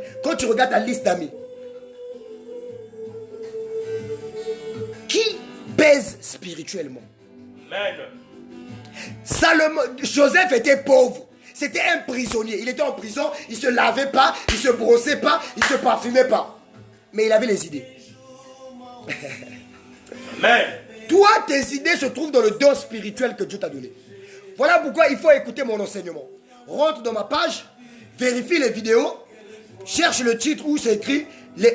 qui pèse spirituellement? Amen. Salomon, Joseph était pauvre. C'était un prisonnier. Il était en prison, il ne se lavait pas, il ne se brossait pas, il ne se parfumait pas. Mais il avait les idées. Amen. Toi, tes idées se trouvent dans le don spirituel que Dieu t'a donné. Voilà pourquoi il faut écouter mon enseignement. Rentre dans ma page, vérifie les vidéos, cherche le titre où c'est écrit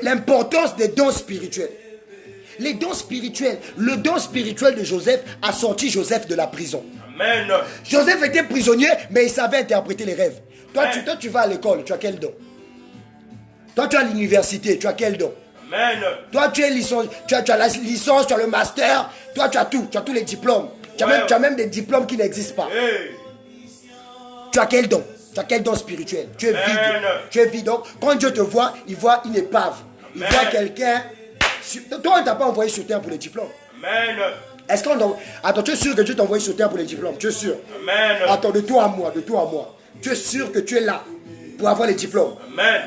l'importance des dons spirituels. Les dons spirituels, le don spirituel de Joseph a sorti Joseph de la prison. Amen. Joseph était prisonnier, mais il savait interpréter les rêves. Toi, tu vas à l'école, tu as quel don? Toi, tu as l'université, tu as quel don? Amen. Toi, tu es licence, tu as la licence, tu as le master, toi, tu as tout, tu as tous les diplômes. Tu as même des diplômes qui n'existent pas. Hey. Tu as quel don? Tu as quel don spirituel? Tu es vide. Tu es vide. Donc, quand Dieu te voit, il voit une épave. Il voit quelqu'un. Toi, on ne t'a pas envoyé sur terre pour les diplômes. Amen. Est-ce qu'on... Attends, tu es sûr que Dieu t'a envoyé sur terre pour les diplômes? Tu es sûr? Amen. Attends, de toi à moi. Tu es sûr que tu es là pour avoir les diplômes? Amen.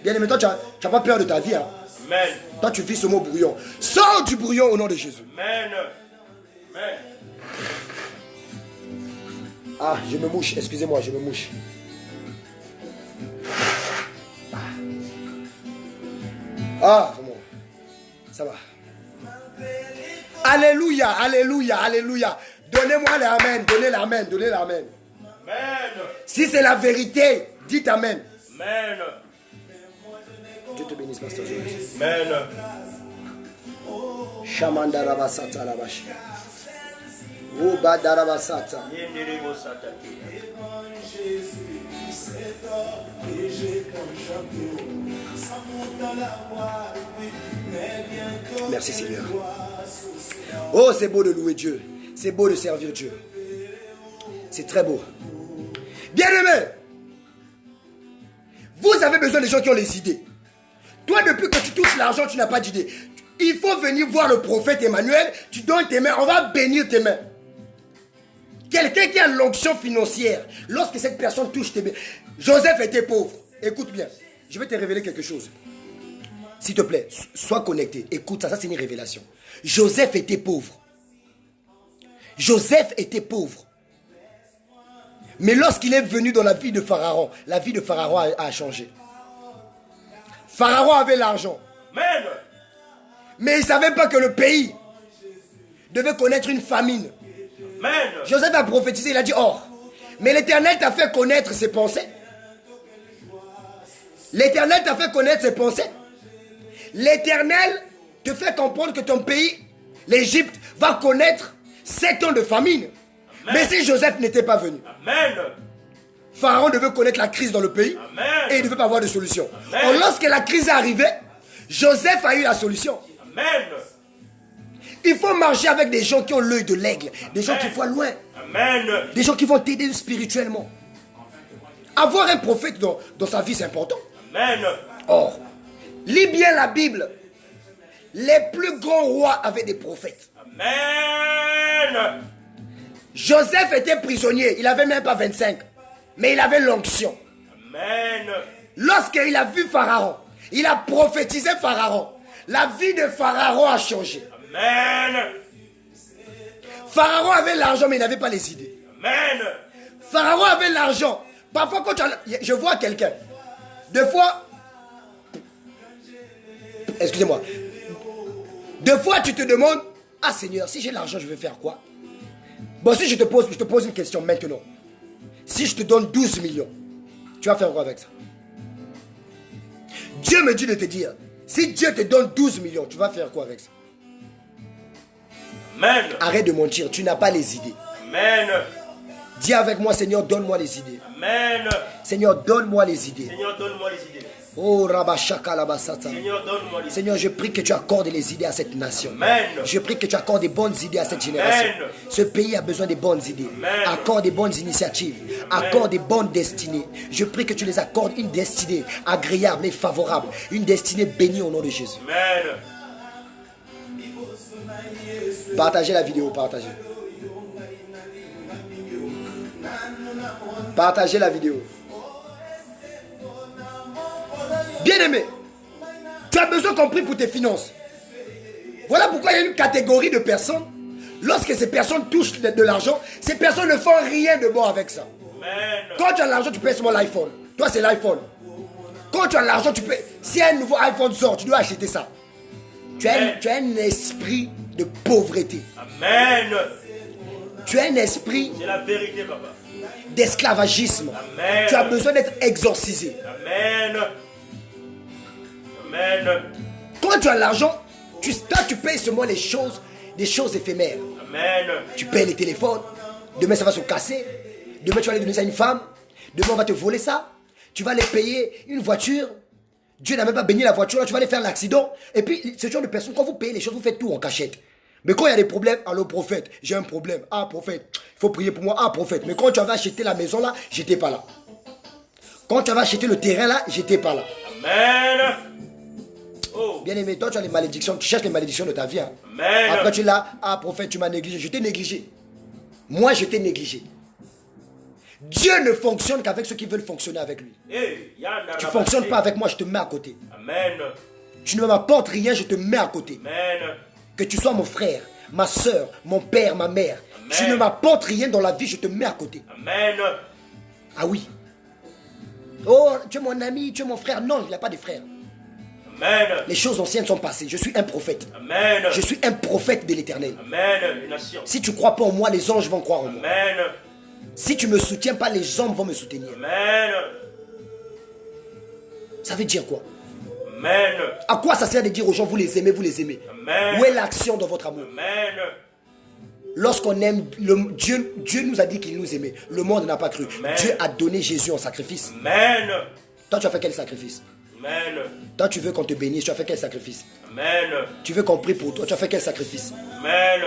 Bien aimé, toi, tu n'as pas peur de ta vie. Hein? Amen. Toi, tu vis ce mot brouillon. Sors du brouillon au nom de Jésus. Amen. Amen. Ah, je me mouche. Excusez-moi, je me mouche. Ah, comment? Ça va. Alléluia, alléluia, alléluia. Donnez-moi l'amen, donnez l'amen, donnez l'amen. Amen. Si c'est la vérité, dites amen. Amen. Dieu te bénisse, pasteur Joël. Amen. Shamandarabasata labashi. Ubadarabasata. Yenderebo satati. Merci Seigneur. Oh, c'est beau de louer Dieu. C'est beau de servir Dieu. C'est très beau. Bien-aimé, vous avez besoin des gens qui ont les idées. Toi, depuis que tu touches l'argent, tu n'as pas d'idée. Il faut venir voir le prophète Emmanuel. Tu donnes tes mains, on va bénir tes mains. Quelqu'un qui a l'onction financière, lorsque cette personne touche tes mains. Joseph était pauvre. Écoute bien, je vais te révéler quelque chose. S'il te plaît, sois connecté. Écoute ça c'est une révélation. Joseph était pauvre. Joseph était pauvre. Mais lorsqu'il est venu dans la vie de Pharaon a changé. Pharaon avait l'argent. Amen. Mais il ne savait pas que le pays devait connaître une famine. Amen. Joseph a prophétisé, il a dit, or, mais l'Éternel t'a fait connaître ses pensées. L'Éternel t'a fait connaître ses pensées. L'Éternel te fait comprendre que ton pays, l'Égypte, va connaître 7 ans de famine. Amen. Mais si Joseph n'était pas venu, Amen. Pharaon devait connaître la crise dans le pays. Amen. Et il ne devait pas avoir de solution. Or, lorsque la crise est arrivée, Joseph a eu la solution. Amen. Il faut marcher avec des gens qui ont l'œil de l'aigle, des gens qui voient loin, Amen. des gens qui vont t'aider spirituellement. Avoir un prophète dans sa vie, c'est important. Amen. Or, lis bien la Bible. Les plus grands rois avaient des prophètes. Amen. Joseph était prisonnier, il n'avait même pas 25, mais il avait l'onction. Amen. Lorsqu'il a vu Pharaon, Il a prophétisé Pharaon. La vie de Pharaon a changé. Amen. Pharaon avait l'argent, mais il n'avait pas les idées. Amen. Pharaon avait l'argent. Parfois, quand je vois quelqu'un, deux fois, excusez-moi, deux fois tu te demandes, ah Seigneur, si j'ai l'argent, je vais faire quoi? Bon, si je te pose une question maintenant. Si je te donne 12 millions, tu vas faire quoi avec ça? Dieu me dit de te dire, si Dieu te donne 12 millions, tu vas faire quoi avec ça? Amen. Arrête de mentir, tu n'as pas les idées. Amen. Dis avec moi, Seigneur, donne-moi les idées. Amen. Seigneur, donne-moi les idées. Seigneur, donne-moi les idées. Oh, Rabashaka Labasata. Seigneur, donne-moi les idées. Seigneur, je prie que tu accordes les idées à cette nation. Amen. Je prie que tu accordes des bonnes idées à cette génération. Amen. Ce pays a besoin des bonnes idées. Amen. Accorde des bonnes initiatives. Amen. Accorde des bonnes destinées. Je prie que tu les accordes une destinée agréable et favorable. Une destinée bénie au nom de Jésus. Amen. Partagez la vidéo, partagez. Partagez la vidéo. Bien-aimé, tu as besoin qu'on prie pour tes finances. Voilà pourquoi il y a une catégorie de personnes. Lorsque ces personnes touchent de l'argent, ces personnes ne font rien de bon avec ça. Amen. Quand tu as l'argent, tu payes seulement l'iPhone. Toi, c'est l'iPhone. Quand tu as l'argent, tu payes. Si un nouveau iPhone sort, tu dois acheter ça. Tu as un esprit de pauvreté. Amen. Tu as un esprit C'est la vérité, papa. d'esclavagisme. Amen. Tu as besoin d'être exorcisé. Amen. Amen. Quand tu as l'argent, toi, tu payes seulement des choses éphémères. Amen. Tu payes les téléphones. Demain, ça va se casser. Demain, tu vas aller donner ça à une femme. Demain, on va te voler ça. Tu vas aller payer une voiture. Dieu n'a même pas béni la voiture. Là, tu vas aller faire l'accident. Et puis, ce genre de personnes, quand vous payez les choses, vous faites tout en cachette. Mais quand il y a des problèmes, allô prophète, j'ai un problème. Ah prophète, il faut prier pour moi. Ah prophète, mais quand tu avais acheté la maison là, j'étais pas là. Quand tu avais acheté le terrain là, j'étais pas là. Amen. Oh. Bien aimé, toi tu as les malédictions, tu cherches les malédictions de ta vie. Hein. Amen. Après tu es là, ah prophète, tu m'as négligé. Je t'ai négligé. Moi je t'ai négligé. Dieu ne fonctionne qu'avec ceux qui veulent fonctionner avec lui. Hey, yanda Tu ne rabate. fonctionnes pas avec moi, je te mets à côté. Amen. Tu ne m'apportes rien, je te mets à côté. Amen. Que tu sois mon frère, ma soeur, mon père, ma mère. Amen. Tu ne m'apportes rien dans la vie, je te mets à côté. Amen. Ah oui. Oh, tu es mon ami, tu es mon frère. Non, il n'y a pas de frère. Amen. Les choses anciennes sont passées. Je suis un prophète. Amen. Je suis un prophète de l'Éternel. Amen. Une nation. Si tu ne crois pas en moi, les anges vont croire en moi. Amen. Si tu ne me soutiens pas, les hommes vont me soutenir. Amen. Ça veut dire quoi? Amen. À quoi ça sert de dire aux gens, vous les aimez, vous les aimez? Amen. Où est l'action dans votre amour? Amen. Lorsqu'on aime, Dieu nous a dit qu'il nous aimait. Le monde n'a pas cru. Amen. Dieu a donné Jésus en sacrifice. Amen. Toi, tu as fait quel sacrifice? Amen. Toi, tu veux qu'on te bénisse, tu as fait quel sacrifice? Amen. Tu veux qu'on prie pour toi, tu as fait quel sacrifice? Amen.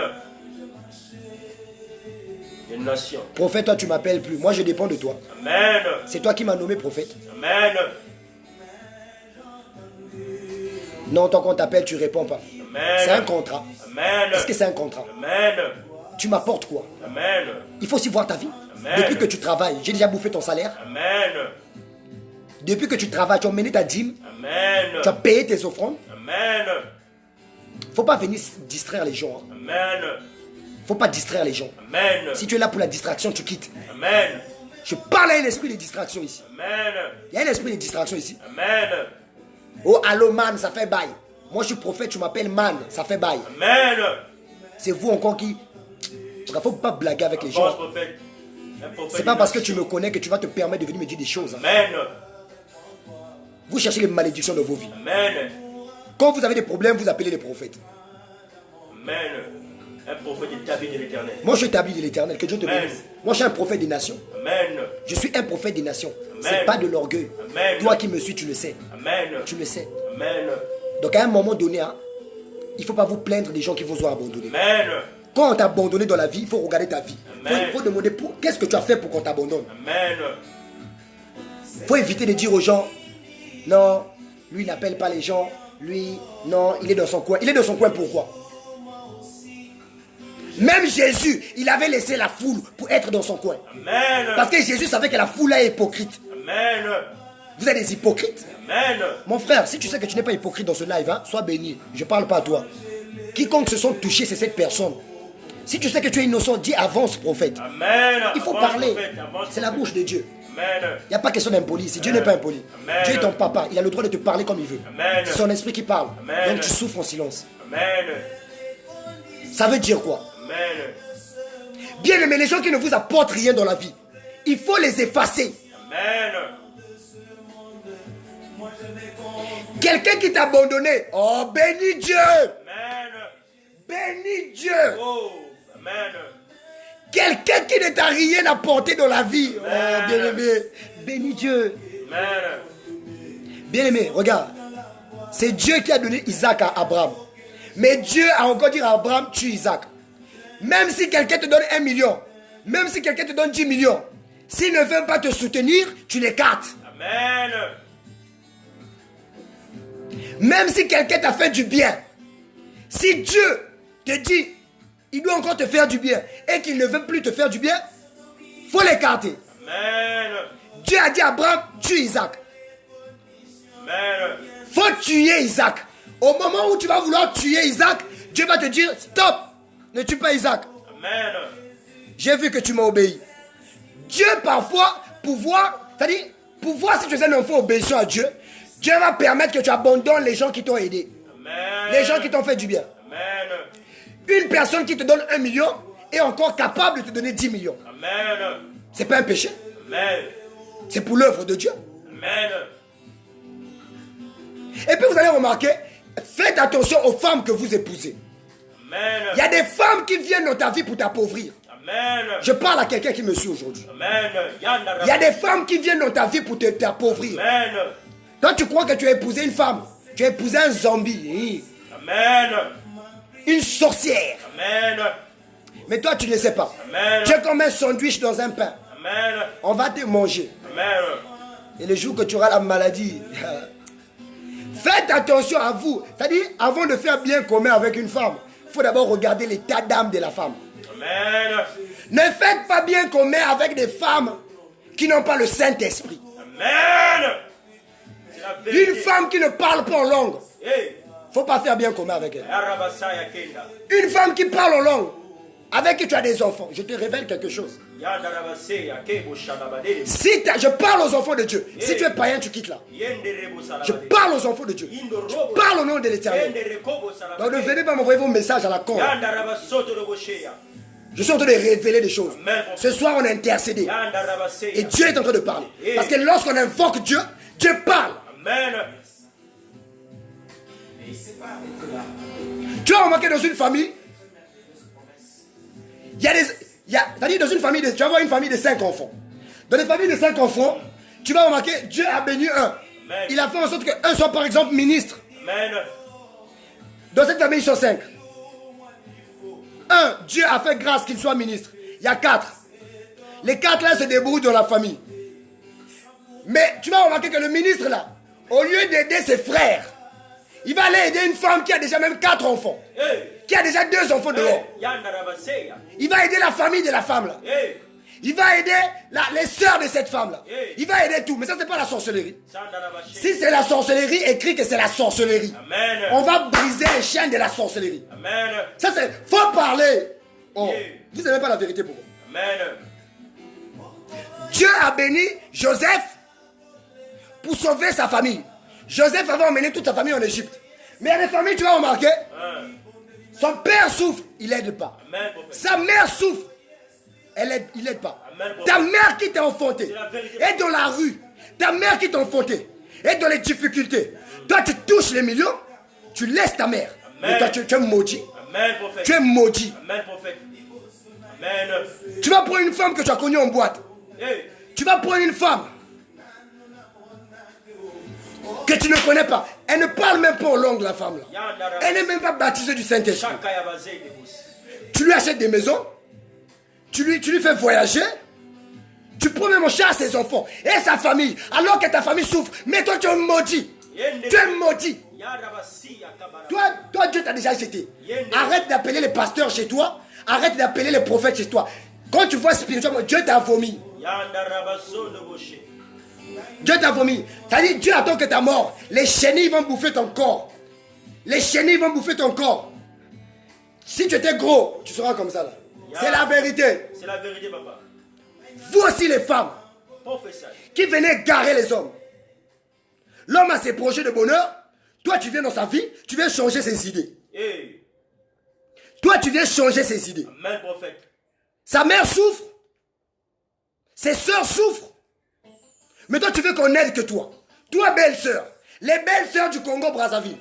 Une nation. Prophète, toi, tu m'appelles plus. Moi, je dépends de toi. Amen. C'est toi qui m'as nommé prophète. Amen. Non, tant qu'on t'appelle, tu réponds pas. Amen. C'est un contrat. Amen. Est-ce que c'est un contrat? Amen. Tu m'apportes quoi? Amen. Il faut aussi voir ta vie. Amen. Depuis que tu travailles, j'ai déjà bouffé ton salaire. Amen. Depuis que tu travailles, tu as mené ta dîme. Amen. Tu as payé tes offrandes. Amen. Faut pas venir distraire les gens. Hein. Amen. Faut pas distraire les gens. Amen. Si tu es là pour la distraction, tu quittes. Amen. Je parle à un esprit de distraction ici. Amen. Il y a un esprit de distraction ici. Amen. Oh, allô man, ça fait bail. Moi, je suis prophète, tu m'appelles man, ça fait bail. Amen. C'est vous encore qui... Il ne faut pas blaguer avec les Bon gens. prophète. Un prophète C'est pas de parce que nation. tu me connais que tu vas te permettre de venir me dire des choses. Hein. Amen. Vous cherchez les malédictions de vos vies. Amen. Quand vous avez des problèmes, vous appelez les prophètes. Amen. Un prophète établi de l'éternel. Moi, je suis établi de l'Éternel, que Dieu te Amen. bénisse. Moi, je suis un prophète des nations. Amen. Je suis un prophète des nations. Amen. C'est pas de l'orgueil. Amen. Toi qui me suis, tu le sais. Amen. Tu le sais. Amen. Donc, à un moment donné, hein, il ne faut pas vous plaindre des gens qui vous ont abandonné. Amen. Quand on t'a abandonné dans la vie, il faut regarder ta vie. Amen. Il faut demander qu'est-ce que tu as fait pour qu'on t'abandonne. Amen. Il faut éviter de dire aux gens, non, lui il n'appelle pas les gens, lui, non, il est dans son coin. Il est dans son coin pourquoi? Même Jésus, il avait laissé la foule pour être dans son coin. Amen. Parce que Jésus savait que la foule est hypocrite. Amen. Vous êtes des hypocrites. Amen. Mon frère, si tu sais que tu n'es pas hypocrite dans ce live, hein, sois béni. Je ne parle pas à toi. Quiconque se sont touchés, c'est cette personne. Si tu sais que tu es innocent, dis avance, prophète. Amen. Il faut Avance, parler. prophète, avance, C'est la bouche de Dieu. Amen. Il n'y a pas question d'impoli. Si Dieu n'est pas impoli, Amen. Dieu est ton papa. Il a le droit de te parler comme il veut. Amen. C'est son esprit qui parle. Amen. Donc tu souffres en silence. Amen. Ça veut dire quoi? Amen. Bien aimé, les gens qui ne vous apportent rien dans la vie, il faut les effacer. Amen. Quelqu'un qui t'a abandonné, oh bénis Dieu. Amen. Bénis Dieu. Oh, amen. Quelqu'un qui ne t'a rien apporté dans la vie, oh Amen. bien aimé, bénis Dieu. Amen. Bien aimé, regarde, c'est Dieu qui a donné Isaac à Abraham. Mais Dieu a encore dit à Abraham, tue Isaac. Même si quelqu'un te donne 1 million, même si quelqu'un te donne 10 millions, s'il ne veut pas te soutenir, tu l'écartes. Amen. Même si quelqu'un t'a fait du bien, si Dieu te dit, il doit encore te faire du bien, et qu'il ne veut plus te faire du bien, il faut l'écarter. Amen. Dieu a dit à Abraham, tue Isaac. Amen. Faut tuer Isaac. Au moment où tu vas vouloir tuer Isaac, Dieu va te dire, stop, ne tue pas Isaac. Amen. J'ai vu que tu m'as obéi. Dieu parfois, c'est-à-dire, pouvoir si tu es un enfant obéissant à Dieu, Dieu va permettre que tu abandonnes les gens qui t'ont aidé. Amen. Les gens qui t'ont fait du bien. Amen. Une personne qui te donne 1 million est encore capable de te donner 10 millions. Amen. C'est pas un péché. Amen. C'est pour l'œuvre de Dieu. Amen. Et puis vous allez remarquer, faites attention aux femmes que vous épousez. Amen. Il y a des femmes qui viennent dans ta vie pour t'appauvrir. Amen. Je parle à quelqu'un qui me suit aujourd'hui. Amen. Il y a des femmes qui viennent dans ta vie pour t'appauvrir. Amen. Toi, tu crois que tu as épousé une femme. Tu as épousé un zombie. Amen. Une sorcière. Amen. Mais toi, tu ne sais pas. Amen. Tu es comme un sandwich dans un pain. Amen. On va te manger. Amen. Et le jour que tu auras la maladie, faites attention à vous. C'est-à-dire, avant de faire bien commun avec une femme, il faut d'abord regarder l'état d'âme de la femme. Amen. Ne faites pas bien commun avec des femmes qui n'ont pas le Saint-Esprit. Amen. C'est la vérité. Une femme qui ne parle pas en langue, Hey. il ne faut pas faire bien commun avec elle. Arabasaya Kenda. Une femme qui parle en langue, avec qui tu as des enfants, je te révèle quelque chose. Yanda Rabaseya Kebo Shalabade. Si je parle aux enfants de Dieu, si tu es païen, tu quittes là. Yende Rebo Je Salabade. parle aux enfants de Dieu. Je parle au nom de l'Éternel. Yende Rekobo Donc Salabade. ne venez pas m'envoyer vos messages à la con. Yanda Rabasoto Robosheya. Je suis en train de révéler des choses. Amen. Ce soir, on a intercédé. Yanda Et Rabaseya. Dieu est en train de parler. Parce que lorsqu'on invoque Dieu, Dieu parle. Amen. Tu as remarqué dans une famille, c'est-à-dire dans une famille, tu vas avoir une famille de 5 enfants. Dans les familles de 5 enfants, tu vas remarquer, Dieu a béni un. Amen. Il a fait en sorte qu'un soit par exemple ministre. Amen. Dans cette famille, ils sont 5. Un, Dieu a fait grâce qu'il soit ministre. Il y a 4. Les 4 là se débrouillent dans la famille. Mais tu vas remarquer que le ministre là, au lieu d'aider ses frères, il va aller aider une femme qui a déjà même 4 enfants. Hey. Qui a déjà 2 enfants dehors. Yanda Rabaseya. Il va aider la famille de la femme là. Hey. Il va aider les sœurs de cette femme là. Hey. Il va aider tout. Mais ça c'est pas la sorcellerie. Sanda Rabashe. Si c'est la sorcellerie, écrit que c'est la sorcellerie. Amen. On va briser les chaînes de la sorcellerie. Amen. Ça c'est... Faut parler. Oh, Yeah. vous n'avez pas la vérité pour moi. Amen. Dieu a béni Joseph pour sauver sa famille. Joseph avait emmené toute sa famille en Égypte. Mais il y a des familles, tu vas remarquer, Hein. son père souffre, il n'aide pas. Amen, prophète. Sa mère souffre, il n'aide pas. Amen, Ta mère qui t'a enfanté C'est la vérité. est dans la rue. Ta mère qui t'a enfanté est dans les difficultés. Toi, tu touches les millions, tu laisses ta mère. Amen. Mais toi, tu es maudit. Amen, prophète. Tu es maudit. Amen, prophète. Amen. Tu vas prendre une femme que tu as connue en boîte. Hey. Tu vas prendre une femme que tu ne connais pas. Elle ne parle même pas en langue, la femme là. Yanda Elle n'est Rabaseya. même pas baptisée du Saint-Esprit. Shakaya Bazei de Bous. Tu lui achètes des maisons, tu lui fais voyager, tu promets mon chat à ses enfants et sa famille, alors que ta famille souffre. Mais toi, tu es maudit. Tu es maudit. Yanda Rabaseya Kabara. Toi, Dieu t'a déjà jeté. Arrête d'appeler les pasteurs chez toi. Arrête d'appeler les prophètes chez toi. Quand tu vois spirituellement, Dieu t'a vomi. Yanda Rabaso de Boshe. Dieu t'a vomi. C'est-à-dire, Dieu attend que tu es mort. Les chenilles vont bouffer ton corps. Les chenilles vont bouffer ton corps. Si tu étais gros, tu seras comme ça là. C'est la vérité. C'est la vérité, papa. Vous aussi les femmes Professeur. qui venaient garer les hommes. L'homme a ses projets de bonheur. Toi, tu viens dans sa vie, tu viens changer ses idées. Hey. Toi, tu viens changer ses idées. Amen, prophète. Sa mère souffre. Ses sœurs souffrent. Mais toi, tu veux qu'on aide que toi. Toi, belle sœur. Les belles sœurs du Congo-Brazzaville.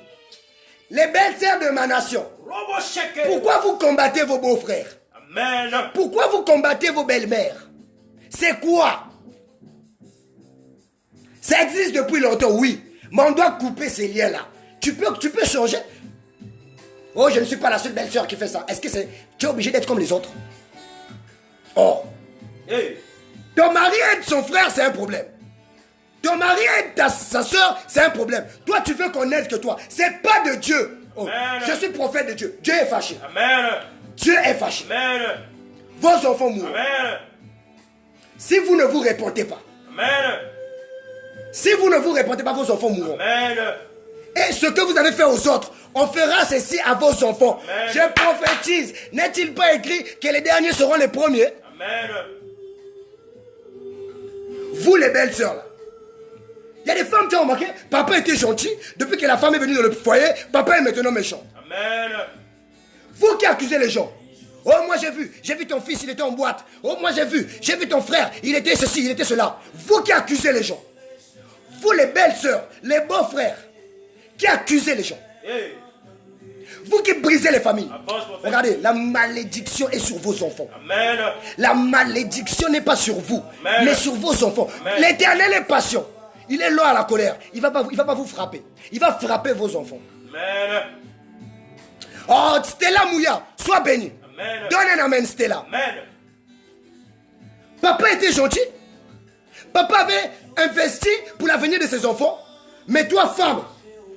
Les belles sœurs de ma nation. Pourquoi vous combattez vos beaux-frères? Amen. Pourquoi vous combattez vos belles-mères? C'est quoi? Ça existe depuis longtemps, oui. Mais on doit couper ces liens-là. Tu peux changer. Oh, je ne suis pas la seule belle-sœur qui fait ça. Est-ce que tu es obligé d'être comme les autres? Oh. Hey. Ton mari aide son frère, c'est un problème. Ton mari aide sa soeur, c'est un problème. Toi, tu veux qu'on aide que toi. C'est pas de Dieu. Oh, je suis prophète de Dieu. Dieu est fâché. Amen. Dieu est fâché. Amen. Vos enfants mourront. Amen. Si vous ne vous répondez pas. Amen. Si vous ne vous répondez pas, vos enfants mourront. Amen. Et ce que vous avez fait aux autres, on fera ceci à vos enfants. Amen. Je prophétise. N'est-il pas écrit que les derniers seront les premiers? Amen. Vous les belles sœurs là. Il y a des femmes qui ont remarqué, papa était gentil, depuis que la femme est venue dans le foyer, papa est maintenant méchant. Amen. Vous qui accusez les gens. Oh, moi j'ai vu ton fils, il était en boîte. Oh, moi j'ai vu ton frère, il était ceci, il était cela. Vous qui accusez les gens. Vous les belles sœurs, les beaux frères, qui accusez les gens. Hey. Vous qui brisez les familles. Avance, prophète. Regardez, la malédiction est sur vos enfants. Amen. La malédiction n'est pas sur vous, Amen. mais sur vos enfants. L'Éternel est patient. Il est lent à la colère. Il va pas vous frapper. Il va frapper vos enfants. Amen. Oh, Stella Mouya, sois béni. Amen. Donne un amen, Stella. Amen. Papa était gentil. Papa avait investi pour l'avenir de ses enfants. Mais toi, femme,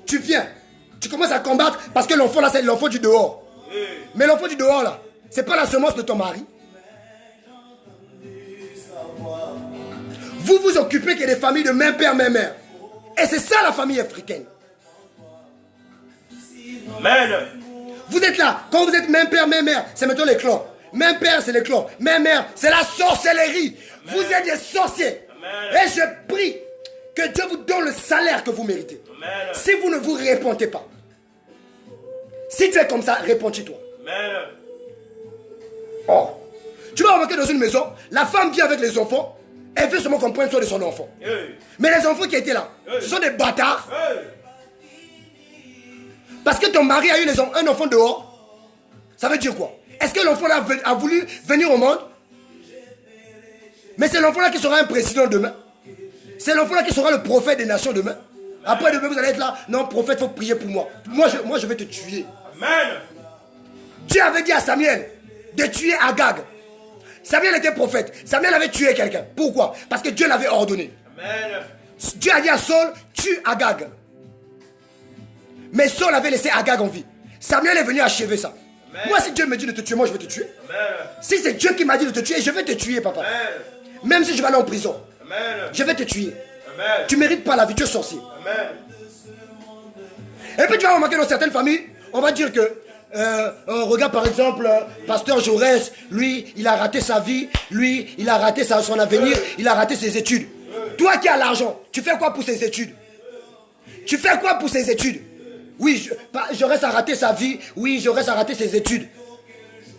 tu viens. Tu commences à combattre parce que l'enfant là, c'est l'enfant du dehors. Hey. Mais l'enfant du dehors là, c'est pas la semence de ton mari. Vous vous occupez que des familles de même père, même mère. Et c'est ça la famille africaine. Amen. Vous êtes là, quand vous êtes même père, même mère, c'est maintenant les clans. Même père, c'est les clans. Même mère, c'est la sorcellerie. Amen. Vous êtes des sorciers. Amen. Et je prie que Dieu vous donne le salaire que vous méritez. Amen. Si vous ne vous répondez pas. Si tu es comme ça, réponds-toi. Amen. Oh. Tu vas remarquer dans une maison, la femme vient avec les enfants. Elle veut seulement qu'on prenne soin de son enfant. Hey. Mais les enfants qui étaient là, Hey. ce sont des bâtards. Hey. Parce que ton mari a eu un enfant dehors. Ça veut dire quoi? Est-ce que l'enfant là a voulu venir au monde? Mais c'est l'enfant là qui sera un président demain. C'est l'enfant là qui sera le prophète des nations demain. Après demain vous allez être là. Non, prophète, il faut prier pour moi. Moi je vais te tuer. Amen. Dieu avait dit à Samuel de tuer Agag. Samuel était prophète. Samuel avait tué quelqu'un. Pourquoi? Parce que Dieu l'avait ordonné. Amen. Dieu a dit à Saul, tue Agag. Mais Saul avait laissé Agag en vie. Samuel est venu achever ça. Amen. Moi, si Dieu me dit de te tuer, moi je vais te tuer. Amen. Si c'est Dieu qui m'a dit de te tuer, je vais te tuer, papa. Amen. Même si je vais aller en prison. Amen. Je vais te tuer. Amen. Tu ne mérites pas la vie, tu es sorcier. Amen. Et puis tu vas remarquer dans certaines familles, on va dire que on regarde par exemple Pasteur Jaurès, lui il a raté sa vie, lui il a raté son avenir, il a raté ses études. Toi qui as l'argent, tu fais quoi pour ses études? Tu fais quoi pour ses études? Oui, Jaurès a raté sa vie, oui Jaurès a raté ses études.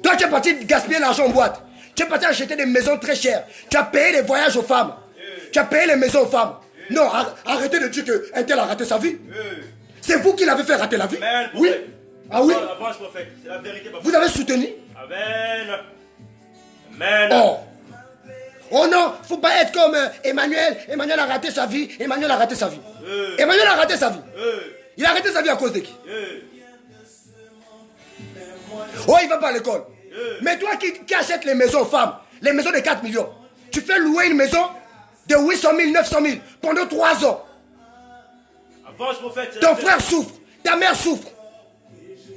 Toi tu es parti gaspiller l'argent en boîte, tu es parti acheter des maisons très chères, tu as payé les voyages aux femmes, tu as payé les maisons aux femmes. Non, arrêtez de dire qu'un tel a raté sa vie. C'est vous qui l'avez fait rater la vie. Amen, Oui. Ah oui. Avance, prophète. C'est la vérité, papa. Vous avez soutenu. Amen. Amen. Oh. Oh non, faut pas être comme Emmanuel. Emmanuel a raté sa vie. Emmanuel a raté sa vie. Emmanuel a raté sa vie. Il a raté sa vie à cause de qui? Oh, il va pas à l'école. Mais toi qui achètes les maisons aux femmes, les maisons de 4 millions, tu fais louer une maison de 800 000, 900 000 pendant 3 ans. Avance, prophète. Ton frère souffre, ta mère souffre.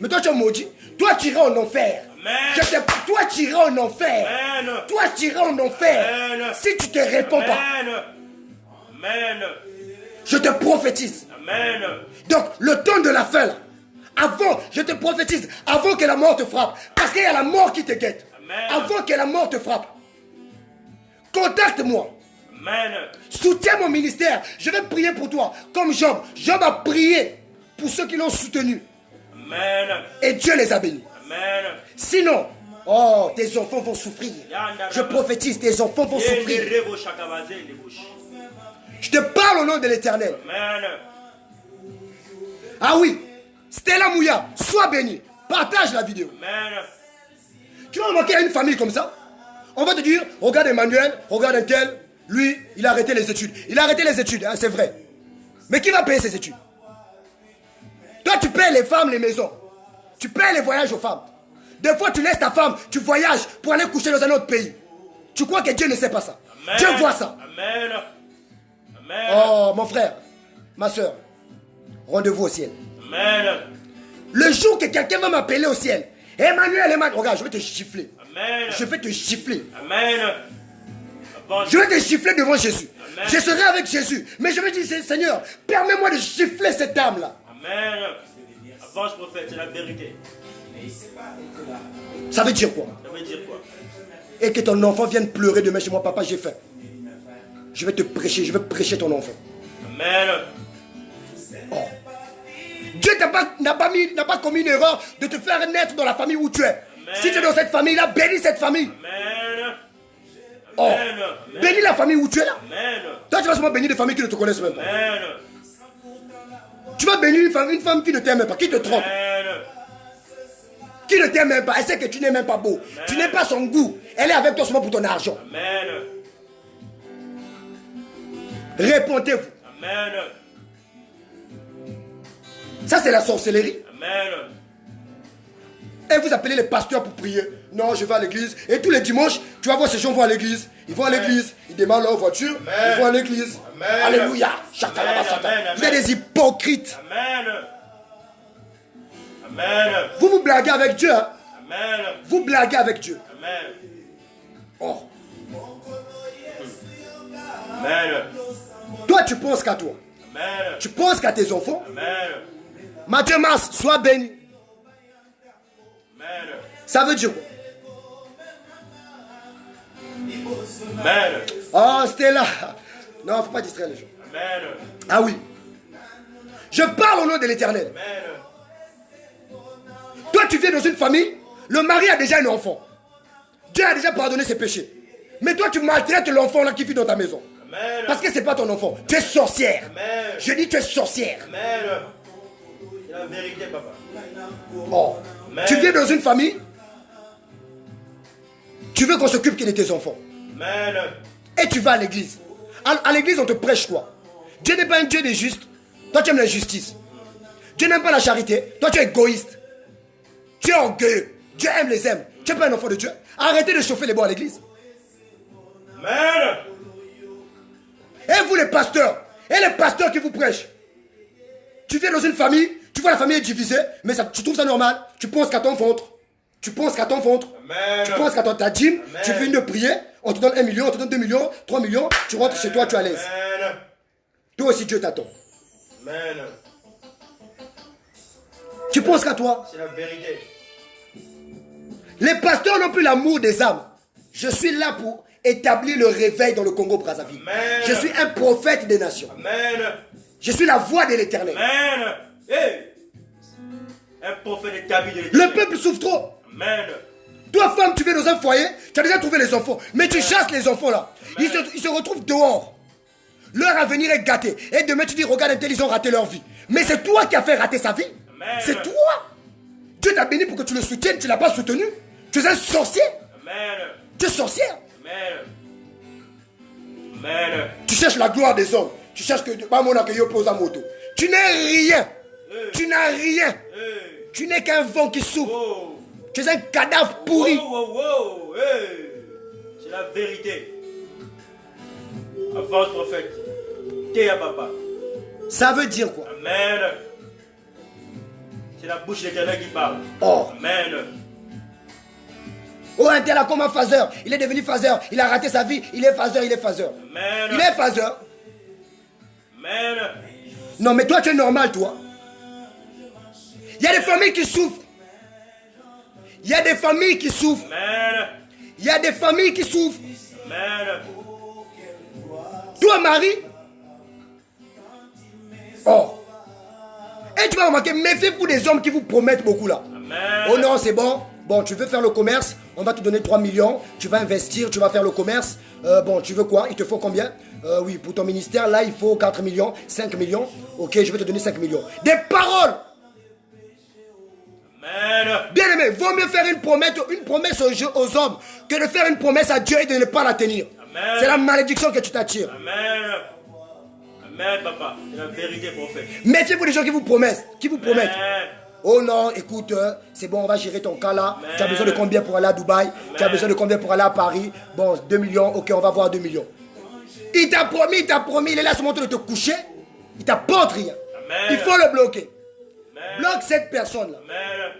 Mais toi tu es maudit. Toi tu iras en enfer. Amen. Toi tu iras en enfer. Amen. Toi tu iras en enfer. Amen. Si tu te réponds pas. Amen. Amen. Je te prophétise. Amen. Donc, le temps de la fin, là, avant, je te prophétise, avant que la mort te frappe, parce qu'il y a la mort qui te guette. Amen. Avant que la mort te frappe, contacte-moi. Amen. Soutiens mon ministère. Je vais prier pour toi. Comme Job. Job a prié pour ceux qui l'ont soutenu. Amen. Et Dieu les a bénis. Amen. Sinon, oh, tes enfants vont souffrir. Je prophétise, tes enfants vont souffrir. Je te parle au nom de l'Éternel. Amen. Ah oui, Stella Mouya, sois béni. Partage la vidéo. Amen. Tu vas remarquer à une famille comme ça. On va te dire, regarde Emmanuel, regarde un tel. Lui, il a arrêté les études. Il a arrêté les études, hein, c'est vrai. Mais qui va payer ses études? Toi, tu payes les femmes les maisons. Tu payes les voyages aux femmes. Des fois, tu laisses ta femme, tu voyages pour aller coucher dans un autre pays. Tu crois que Dieu ne sait pas ça? Amen. Dieu voit ça. Amen. Amen. Oh, mon frère, ma soeur, rendez-vous au ciel. Amen. Le jour que quelqu'un va m'appeler au ciel, Emmanuel, regarde, je vais te gifler. Amen. Je vais te gifler. Amen. Je vais te gifler devant Jésus. Amen. Je serai avec Jésus. Mais je vais dire, Seigneur, permets-moi de gifler cette âme-là. Amen. Avance, prophète, c'est la vérité. Ça veut dire quoi? Ça veut dire quoi? Et que ton enfant vienne pleurer demain chez moi, papa, j'ai faim. Je vais te prêcher, je vais prêcher ton enfant. Amen. Oh. Dieu n'a pas commis une erreur de te faire naître dans la famille où tu es. Amen. Si tu es dans cette famille-là, bénis cette famille. Amen. Oh. Amen. Bénis la famille où tu es là. Amen. Toi, tu vas seulement bénir des familles qui ne te connaissent même pas. Amen. Tu vas bénir une femme qui ne t'aime même pas, qui te trompe. Amen. Qui ne t'aime même pas. Elle sait que tu n'es même pas beau. Amen. Tu n'es pas son goût. Elle est avec toi seulement pour ton argent. Amen. Répondez-vous. Amen. Ça, c'est la sorcellerie. Amen. Et vous appelez les pasteurs pour prier. Non, je vais à l'église. Et tous les dimanches, tu vas voir ces gens vont à l'église. Ils vont à l'église. Ils démarrent leur voiture. Amen. Ils vont à l'église. Amen. Alléluia. Amen. Vous êtes des hypocrites. Amen. Amen. Vous blaguez avec Dieu. Hein? Amen. Vous blaguez avec Dieu. Amen. Oh. Amen. Toi, tu penses qu'à toi. Amen. Tu penses qu'à tes enfants. Amen. Mathieu Mas, sois béni. Amen. Ça veut dire quoi? Amen. Oh, Stella. Non, il ne faut pas distraire les gens. Amen. Ah oui. Je parle au nom de l'Éternel. Amen. Toi, tu viens dans une famille, le mari a déjà un enfant. Dieu a déjà pardonné ses péchés. Mais toi, tu maltraites l'enfant là qui vit dans ta maison. Amen. Parce que ce n'est pas ton enfant. Tu es sorcière. Amen. Je dis tu es sorcière. Amen. C'est la vérité, papa. Oh. Amen. Tu viens dans une famille, tu veux qu'on s'occupe de tes enfants. Amen. Et tu vas à l'église. À l'église, on te prêche quoi? Dieu n'est pas un Dieu des justes. Toi, tu aimes l'injustice. Dieu n'aime pas la charité. Toi, tu es égoïste. Tu es orgueilleux. Dieu aime les aimes. Tu n'es pas un enfant de Dieu. Arrêtez de chauffer les bois à l'église. Amen. Et vous les pasteurs, et les pasteurs qui vous prêchent, tu viens dans une famille, tu vois la famille est divisée, mais ça, tu trouves ça normal. Tu penses qu'à ton ventre. Tu penses qu'à ton ventre. Amen. Tu penses qu'à ta dîme. Amen. Tu finis de prier, on te donne 1 million, on te donne 2 millions, 3 millions, tu rentres chez toi, tu es à l'aise. Amen. Toi aussi Dieu t'attend. Amen. Tu penses qu'à toi. C'est la vérité. Les pasteurs n'ont plus l'amour des âmes. Je suis là pour établir le réveil dans le Congo-Brazzaville. Amen. Je suis un prophète des nations. Amen. Je suis la voix de l'Éternel. Amen. Hey. Un prophète établi de l'Éternel. Le peuple souffre trop. Amen. Toi, femme, tu viens dans un foyer, tu as déjà trouvé les enfants, mais tu chasses les enfants là. Ils se retrouvent dehors. Leur avenir est gâté. Et demain, tu dis, regarde, un tel, ils ont raté leur vie. Mais c'est toi qui as fait rater sa vie. Amen. C'est toi. Dieu t'a béni pour que tu le soutiennes, tu ne l'as pas soutenu. Tu es un sorcier. Amen. Tu es sorcière. Amen. Amen. Tu cherches la gloire des hommes. Tu cherches que pas mon accueil pose à moto. Tu n'es rien. Tu n'as rien. Hey. Tu n'es qu'un vent qui souffle. Oh. Tu es un cadavre pourri. Oh. Hey. C'est la vérité. Avance, prophète. T'es à papa. Ça veut dire quoi? Amen. C'est la bouche de l'Éternel qui parle. Oh. Amen. Oh, un tel a comme un phaseur. Il est devenu phaseur. Il a raté sa vie. Il est phaseur, il est phaseur. Amen. Il est phaseur. Amen. Non, mais toi, tu es normal, toi. Il y a des familles qui souffrent. Il y a des familles qui souffrent. Amen. Il y a des familles qui souffrent. Amen. Toi, Marie. Oh. Et tu vas remarquer, méfiez-vous des hommes qui vous promettent beaucoup là. Amen. Oh non, c'est bon. Bon, tu veux faire le commerce, on va te donner 3 millions. Tu vas investir, tu vas faire le commerce. Bon, tu veux quoi? Il te faut combien? Oui, pour ton ministère, là, il faut 4 millions, 5 millions. Ok, je vais te donner 5 millions. Des paroles. Amen. Bien aimé, vaut mieux faire une promesse aux hommes que de faire une promesse à Dieu et de ne pas la tenir. Amen. C'est la malédiction que tu t'attires. Amen. Amen, papa. C'est la vérité, prophète. Méfiez-vous des gens qui vous promettent. Amen. Oh non, écoute, c'est bon, on va gérer ton cas là. Amen. Tu as besoin de combien pour aller à Dubaï? Amen. Tu as besoin de combien pour aller à Paris? Bon, 2 millions, ok, on va voir 2 millions. Il t'a promis, il est là sur le moment de te coucher. Il t'apporte rien. Amen. Il faut le bloquer. Amen. Bloque cette personne là. Amen.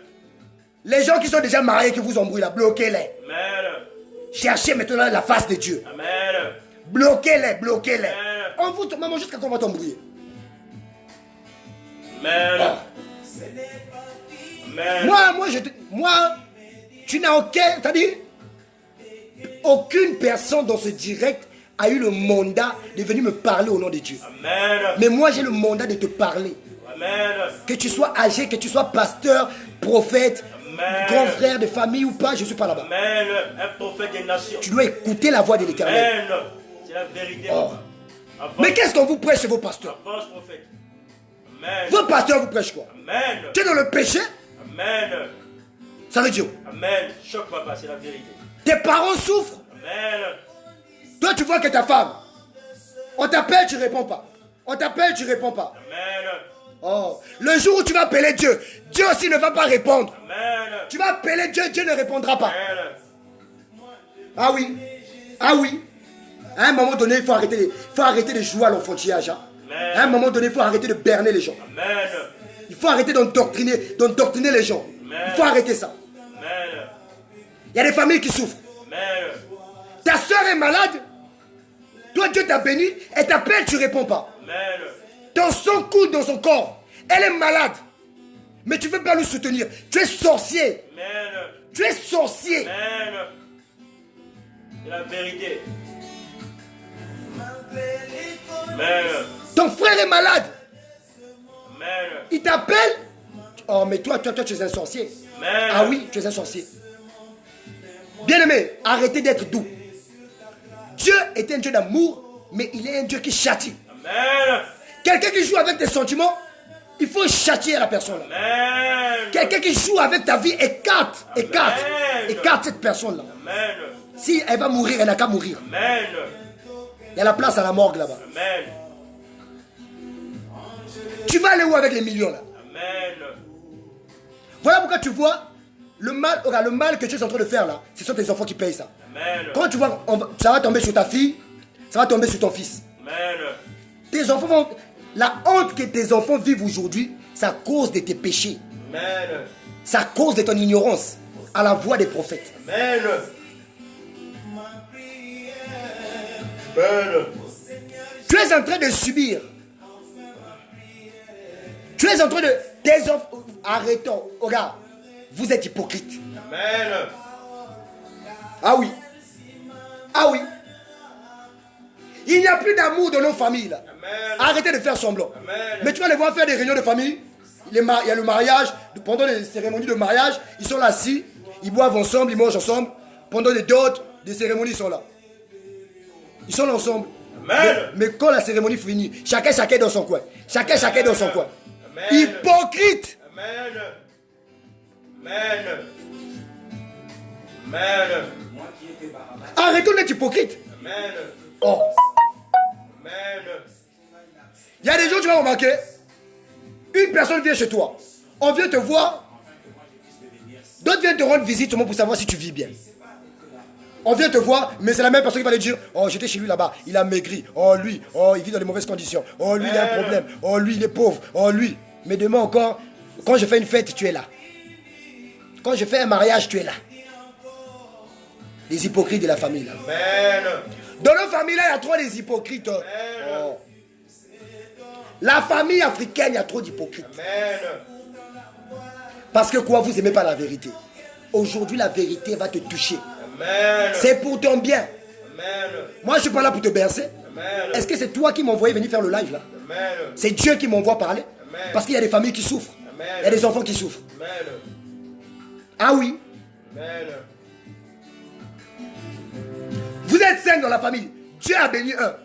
Les gens qui sont déjà mariés, qui vous embrouillent là, bloquez-les. Amen. Cherchez maintenant la face de Dieu. Amen. Bloquez-les, bloquez-les. Amen. On vous, maman, jusqu'à quand on va t'embrouiller? Amen. Ah. Amen. Moi, tu n'as aucun, c'est-à-dire, aucune personne dans ce direct a eu le mandat de venir me parler au nom de Dieu. Amen. Mais moi, j'ai le mandat de te parler. Amen. Que tu sois âgé, que tu sois pasteur, prophète, Amen. grand frère de famille ou pas, je ne suis pas là-bas. Amen. Un prophète des nations. Tu dois écouter la voix de l'Éternel. Amen. C'est la vérité. Oh. Avance. Mais qu'est-ce qu'on vous prêche chez vos pasteurs? Avance, prophète. Amen. Vos pasteurs vous prêchent quoi? Amen. Tu es dans le péché? Amen. Ça veut dire, Amen. Choc, papa, c'est la vérité. tes parents souffrent. Amen. Toi, tu vois que ta femme, on t'appelle, tu ne réponds pas. On t'appelle, tu ne réponds pas. Amen. Oh, le jour où tu vas appeler Dieu, Dieu aussi ne va pas répondre. Amen. Tu vas appeler Dieu, Dieu ne répondra pas. Amen. Ah oui, ah oui. À un moment donné, il faut arrêter de jouer à l'enfantillage. Hein. Amen. À un moment donné, il faut arrêter de berner les gens. Amen. Il faut arrêter d'endoctriner les gens. Amen. Il faut arrêter ça. Amen. Il y a des familles qui souffrent. Amen. Ta soeur est malade. Toi, Dieu t'a béni. Elle t'appelle, tu ne réponds pas. Amen. Ton sang coule dans son corps. Elle est malade. Mais tu ne veux pas lui soutenir. Tu es sorcier. Amen. Tu es sorcier. Amen. C'est la vérité. Amen. Ton frère est malade. Amen. Il t'appelle. Oh, mais toi, tu es un sorcier. Amen. Ah oui, tu es un sorcier. Bien-aimé, arrêtez d'être doux. Dieu est un Dieu d'amour, mais il est un Dieu qui châtie. Amen. Quelqu'un qui joue avec tes sentiments, il faut châtier la personne. Amen. Quelqu'un qui joue avec ta vie, écarte Amen. cette personne-là. Amen. Si elle va mourir, elle n'a qu'à mourir. Amen. Il y a la place à la morgue là-bas. Amen. Tu vas aller où avec les millions là? Amen. Voilà pourquoi tu vois le mal, regarde, le mal que tu es en train de faire là, ce sont tes enfants qui payent ça. Amen. Quand tu vois, ça va tomber sur ta fille, ça va tomber sur ton fils. Amen. Tes enfants vont, la honte que tes enfants vivent aujourd'hui, c'est à cause de tes péchés. Amen. C'est à cause de ton ignorance à la voix des prophètes. Amen. Amen. Tu es en train de subir. Tu es en train de... Tes enfants... Arrêtons. Regarde. Vous êtes hypocrite. Amen. Ah oui. Ah oui. Il n'y a plus d'amour dans nos familles là. Amen. Arrêtez de faire semblant. Amen. Mais tu vas les voir faire des réunions de famille. Il y a le mariage. Pendant les cérémonies de mariage, ils sont là assis. Ils boivent ensemble, ils mangent ensemble. Pendant les dots, des cérémonies, ils sont là. Ils sont là ensemble. Amen. Mais quand la cérémonie finit, chacun est dans son coin. Chacun est dans son coin. Amen. Hypocrite. Amen. Amen. Amen. Arrêtons d'être hypocrite. Amen. Oh. Amen. Il y a des gens, tu vas remarquer. Une personne vient chez toi. On vient te voir. D'autres viennent te rendre visite seulement pour savoir si tu vis bien. On vient te voir, mais c'est la même personne qui va te dire: oh, j'étais chez lui là-bas, il a maigri. Oh, lui, oh, il vit dans de mauvaises conditions. Oh, lui, il a un problème. Oh, lui, il est pauvre. Oh, lui. Mais demain encore, quand je fais une fête, tu es là. Quand je fais un mariage, tu es là. Les hypocrites de la famille là. Amen. Dans nos familles là, il y a trop des hypocrites. Oh. La famille africaine, il y a trop d'hypocrites. Amen. Parce que quoi, vous n'aimez pas la vérité. Aujourd'hui, la vérité va te toucher. Amen. C'est pour ton bien. Amen. Moi, je ne suis pas là pour te bercer. Amen. Est-ce que c'est toi qui m'as envoyé venir faire le live là? Amen. C'est Dieu qui m'envoie parler. Amen. Parce qu'il y a des familles qui souffrent. Amen. Il y a des enfants qui souffrent. Amen. Ah oui. Amen. Vous êtes 5 dans la famille. Dieu a béni un.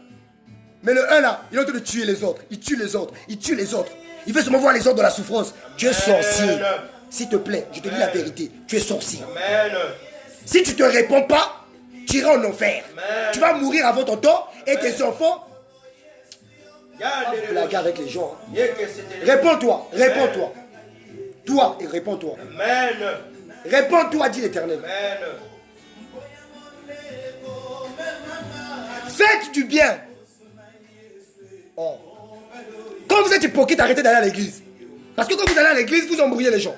Mais le un là, il est en train de tuer les autres. Il tue les autres. Il tue les autres. Il veut seulement voir les autres dans la souffrance. Tu es sorcier. S'il te plaît, je te dis la vérité. Tu es sorcier. Amen. Si tu ne te réponds pas, tu iras en enfer. Amen. Tu vas mourir avant ton temps et tes enfants. Garde les Blague avec les gens. Il y a que c'était- Réponds-toi. Réponds-toi. Toi et réponds-toi. Amen. Réponds-toi, dit l'Éternel. Amen. Faites du bien. Oh. Quand vous êtes hypocrite, arrêtez d'aller à l'église. Parce que quand vous allez à l'église, vous embrouillez les gens.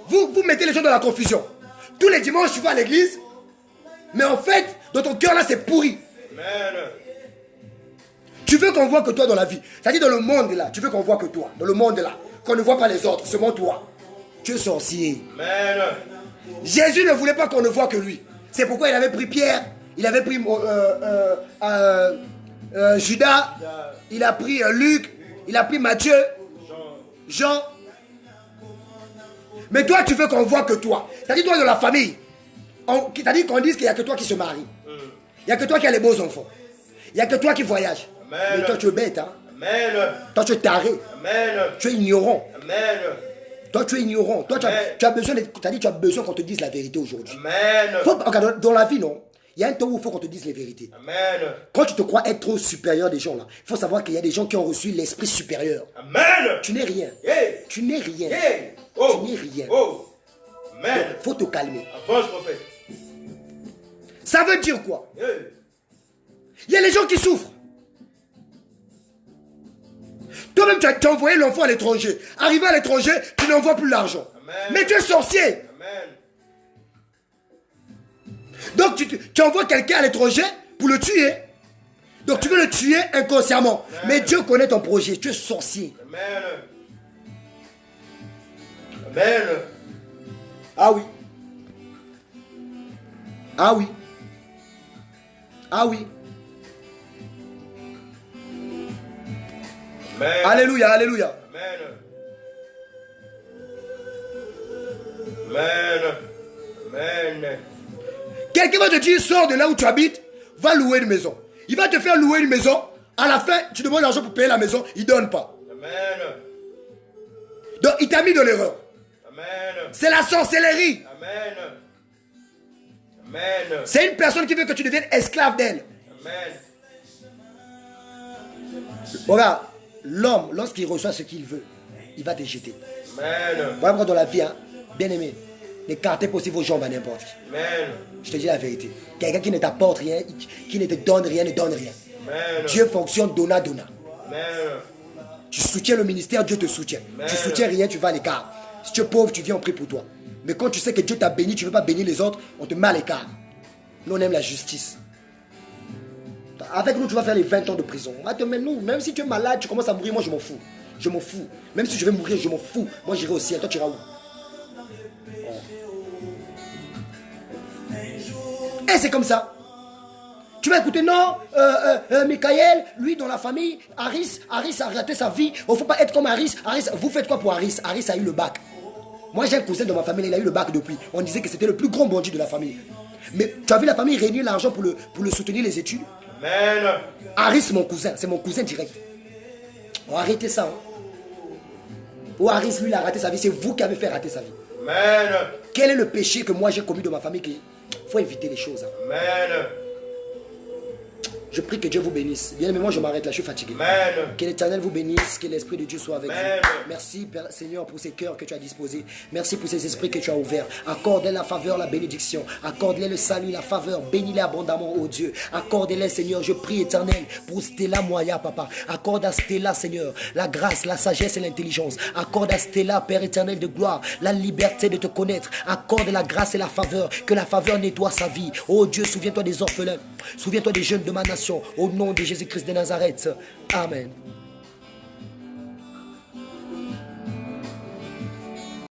Vous mettez les gens dans la confusion. Tous les dimanches, tu vas à l'église. Mais en fait, dans ton cœur là, c'est pourri. Amen. Tu veux qu'on voit que toi dans la vie. C'est-à-dire dans le monde là, tu veux qu'on voit que toi. Dans le monde là, qu'on ne voit pas les autres, seulement toi. Tu es sorcier. Amen. Jésus ne voulait pas qu'on ne voit que lui. C'est pourquoi il avait pris Pierre, il avait pris Judas, il a pris Luc, il a pris Matthieu, Jean. Mais toi, tu veux qu'on voit que toi. C'est-à-dire toi dans la famille. C'est-à-dire qu'on dise qu'il n'y a que toi qui se marie. Il n'y a que toi qui as les beaux enfants. Il n'y a que toi qui voyages. Amen. Mais toi, tu es bête. Hein? Amen. Toi, tu es taré. Amen. Tu es ignorant. Amen. Toi, tu es ignorant. Toi, tu as besoin, tu as besoin qu'on te dise la vérité aujourd'hui. Amen. Regarde, dans la vie, non? Il y a un temps où il faut qu'on te dise les vérités. Amen. Quand tu te crois être trop supérieur des gens là, il faut savoir qu'il y a des gens qui ont reçu l'esprit supérieur. Amen. Tu n'es rien. Yeah. Tu n'es rien. Yeah. Oh. Tu n'es rien. Oh. Amen. Il faut te calmer. Avance, prophète. Ça veut dire quoi? Yeah. Il y a les gens qui souffrent. Toi-même, tu as envoyé l'enfant à l'étranger. Arrivé à l'étranger, tu n'envoies plus l'argent. Mais tu es sorcier. Amen. Donc, tu envoies quelqu'un à l'étranger pour le tuer. Donc, tu veux le tuer inconsciemment. Mais Dieu connaît ton projet. Tu es sorcier. Amen. Amen. Ah oui. Ah oui. Ah oui. Amen. Alléluia, alléluia. Amen. Amen. Quelqu'un va te dire, sors de là où tu habites, va louer une maison. Il va te faire louer une maison. À la fin, tu demandes l'argent pour payer la maison, il ne donne pas. Amen. Donc, il t'a mis dans l'erreur. Amen. C'est la sorcellerie. Amen. Amen. C'est une personne qui veut que tu deviennes esclave d'elle. Amen. Regarde, l'homme, lorsqu'il reçoit ce qu'il veut, il va te jeter. Amen. Voilà dans la vie, hein, bien aimé, n'écartez pas aussi vos jambes à n'importe qui. Amen. Je te dis la vérité. Quelqu'un qui ne t'apporte rien, qui ne te donne rien, ne donne rien. Amen. Dieu fonctionne donna. Amen. Tu soutiens le ministère, Dieu te soutient. Amen. Tu soutiens rien, tu vas à l'écart. Si tu es pauvre, tu viens, on prie pour toi. Mais quand tu sais que Dieu t'a béni, tu ne veux pas bénir les autres, on te met à l'écart. Nous, on aime la justice. Avec nous, tu vas faire les 20 ans de prison. Mais nous, même si tu es malade, tu commences à mourir, moi je m'en fous. Je m'en fous. Même si je vais mourir, je m'en fous. Moi j'irai au ciel, toi tu iras où? Et c'est comme ça. Tu vas écouter, non, Michael, lui dans la famille, Harris a raté sa vie. Il ne faut pas être comme Harris. Vous faites quoi pour Harris? Harris a eu le bac. Moi j'ai un cousin dans ma famille, il a eu le bac depuis. On disait que c'était le plus grand bandit de la famille. Mais tu as vu la famille réunir l'argent pour le soutenir les études? Amen. Harris, mon cousin, c'est mon cousin direct. Oh, arrêtez ça. Hein. Oh, Harris, lui, il a raté sa vie. C'est vous qui avez fait rater sa vie. Amen. Quel est le péché que moi j'ai commis dans ma famille? Il faut éviter les choses. Hein. Amen. Je prie que Dieu vous bénisse. Bien, mais moi je m'arrête là, je suis fatigué. Amen. Que l'Éternel vous bénisse, que l'Esprit de Dieu soit avec Amen. vous. Merci Père, Seigneur pour ces cœurs que tu as disposés. Merci pour ces esprits que tu as ouverts. Accorde-les la faveur, la bénédiction. Accorde-les le salut, la faveur. Bénis-les abondamment, oh Dieu. Accorde-les, Seigneur, je prie éternel pour Stella Moya, Papa. Accorde à Stella, Seigneur, la grâce, la sagesse et l'intelligence. Accorde à Stella, Père éternel de gloire, la liberté de te connaître. Accorde la grâce et la faveur. Que la faveur nettoie sa vie. Oh Dieu, souviens-toi des orphelins. Souviens-toi des jeunes de ma nation. Au nom de Jésus-Christ de Nazareth. Amen.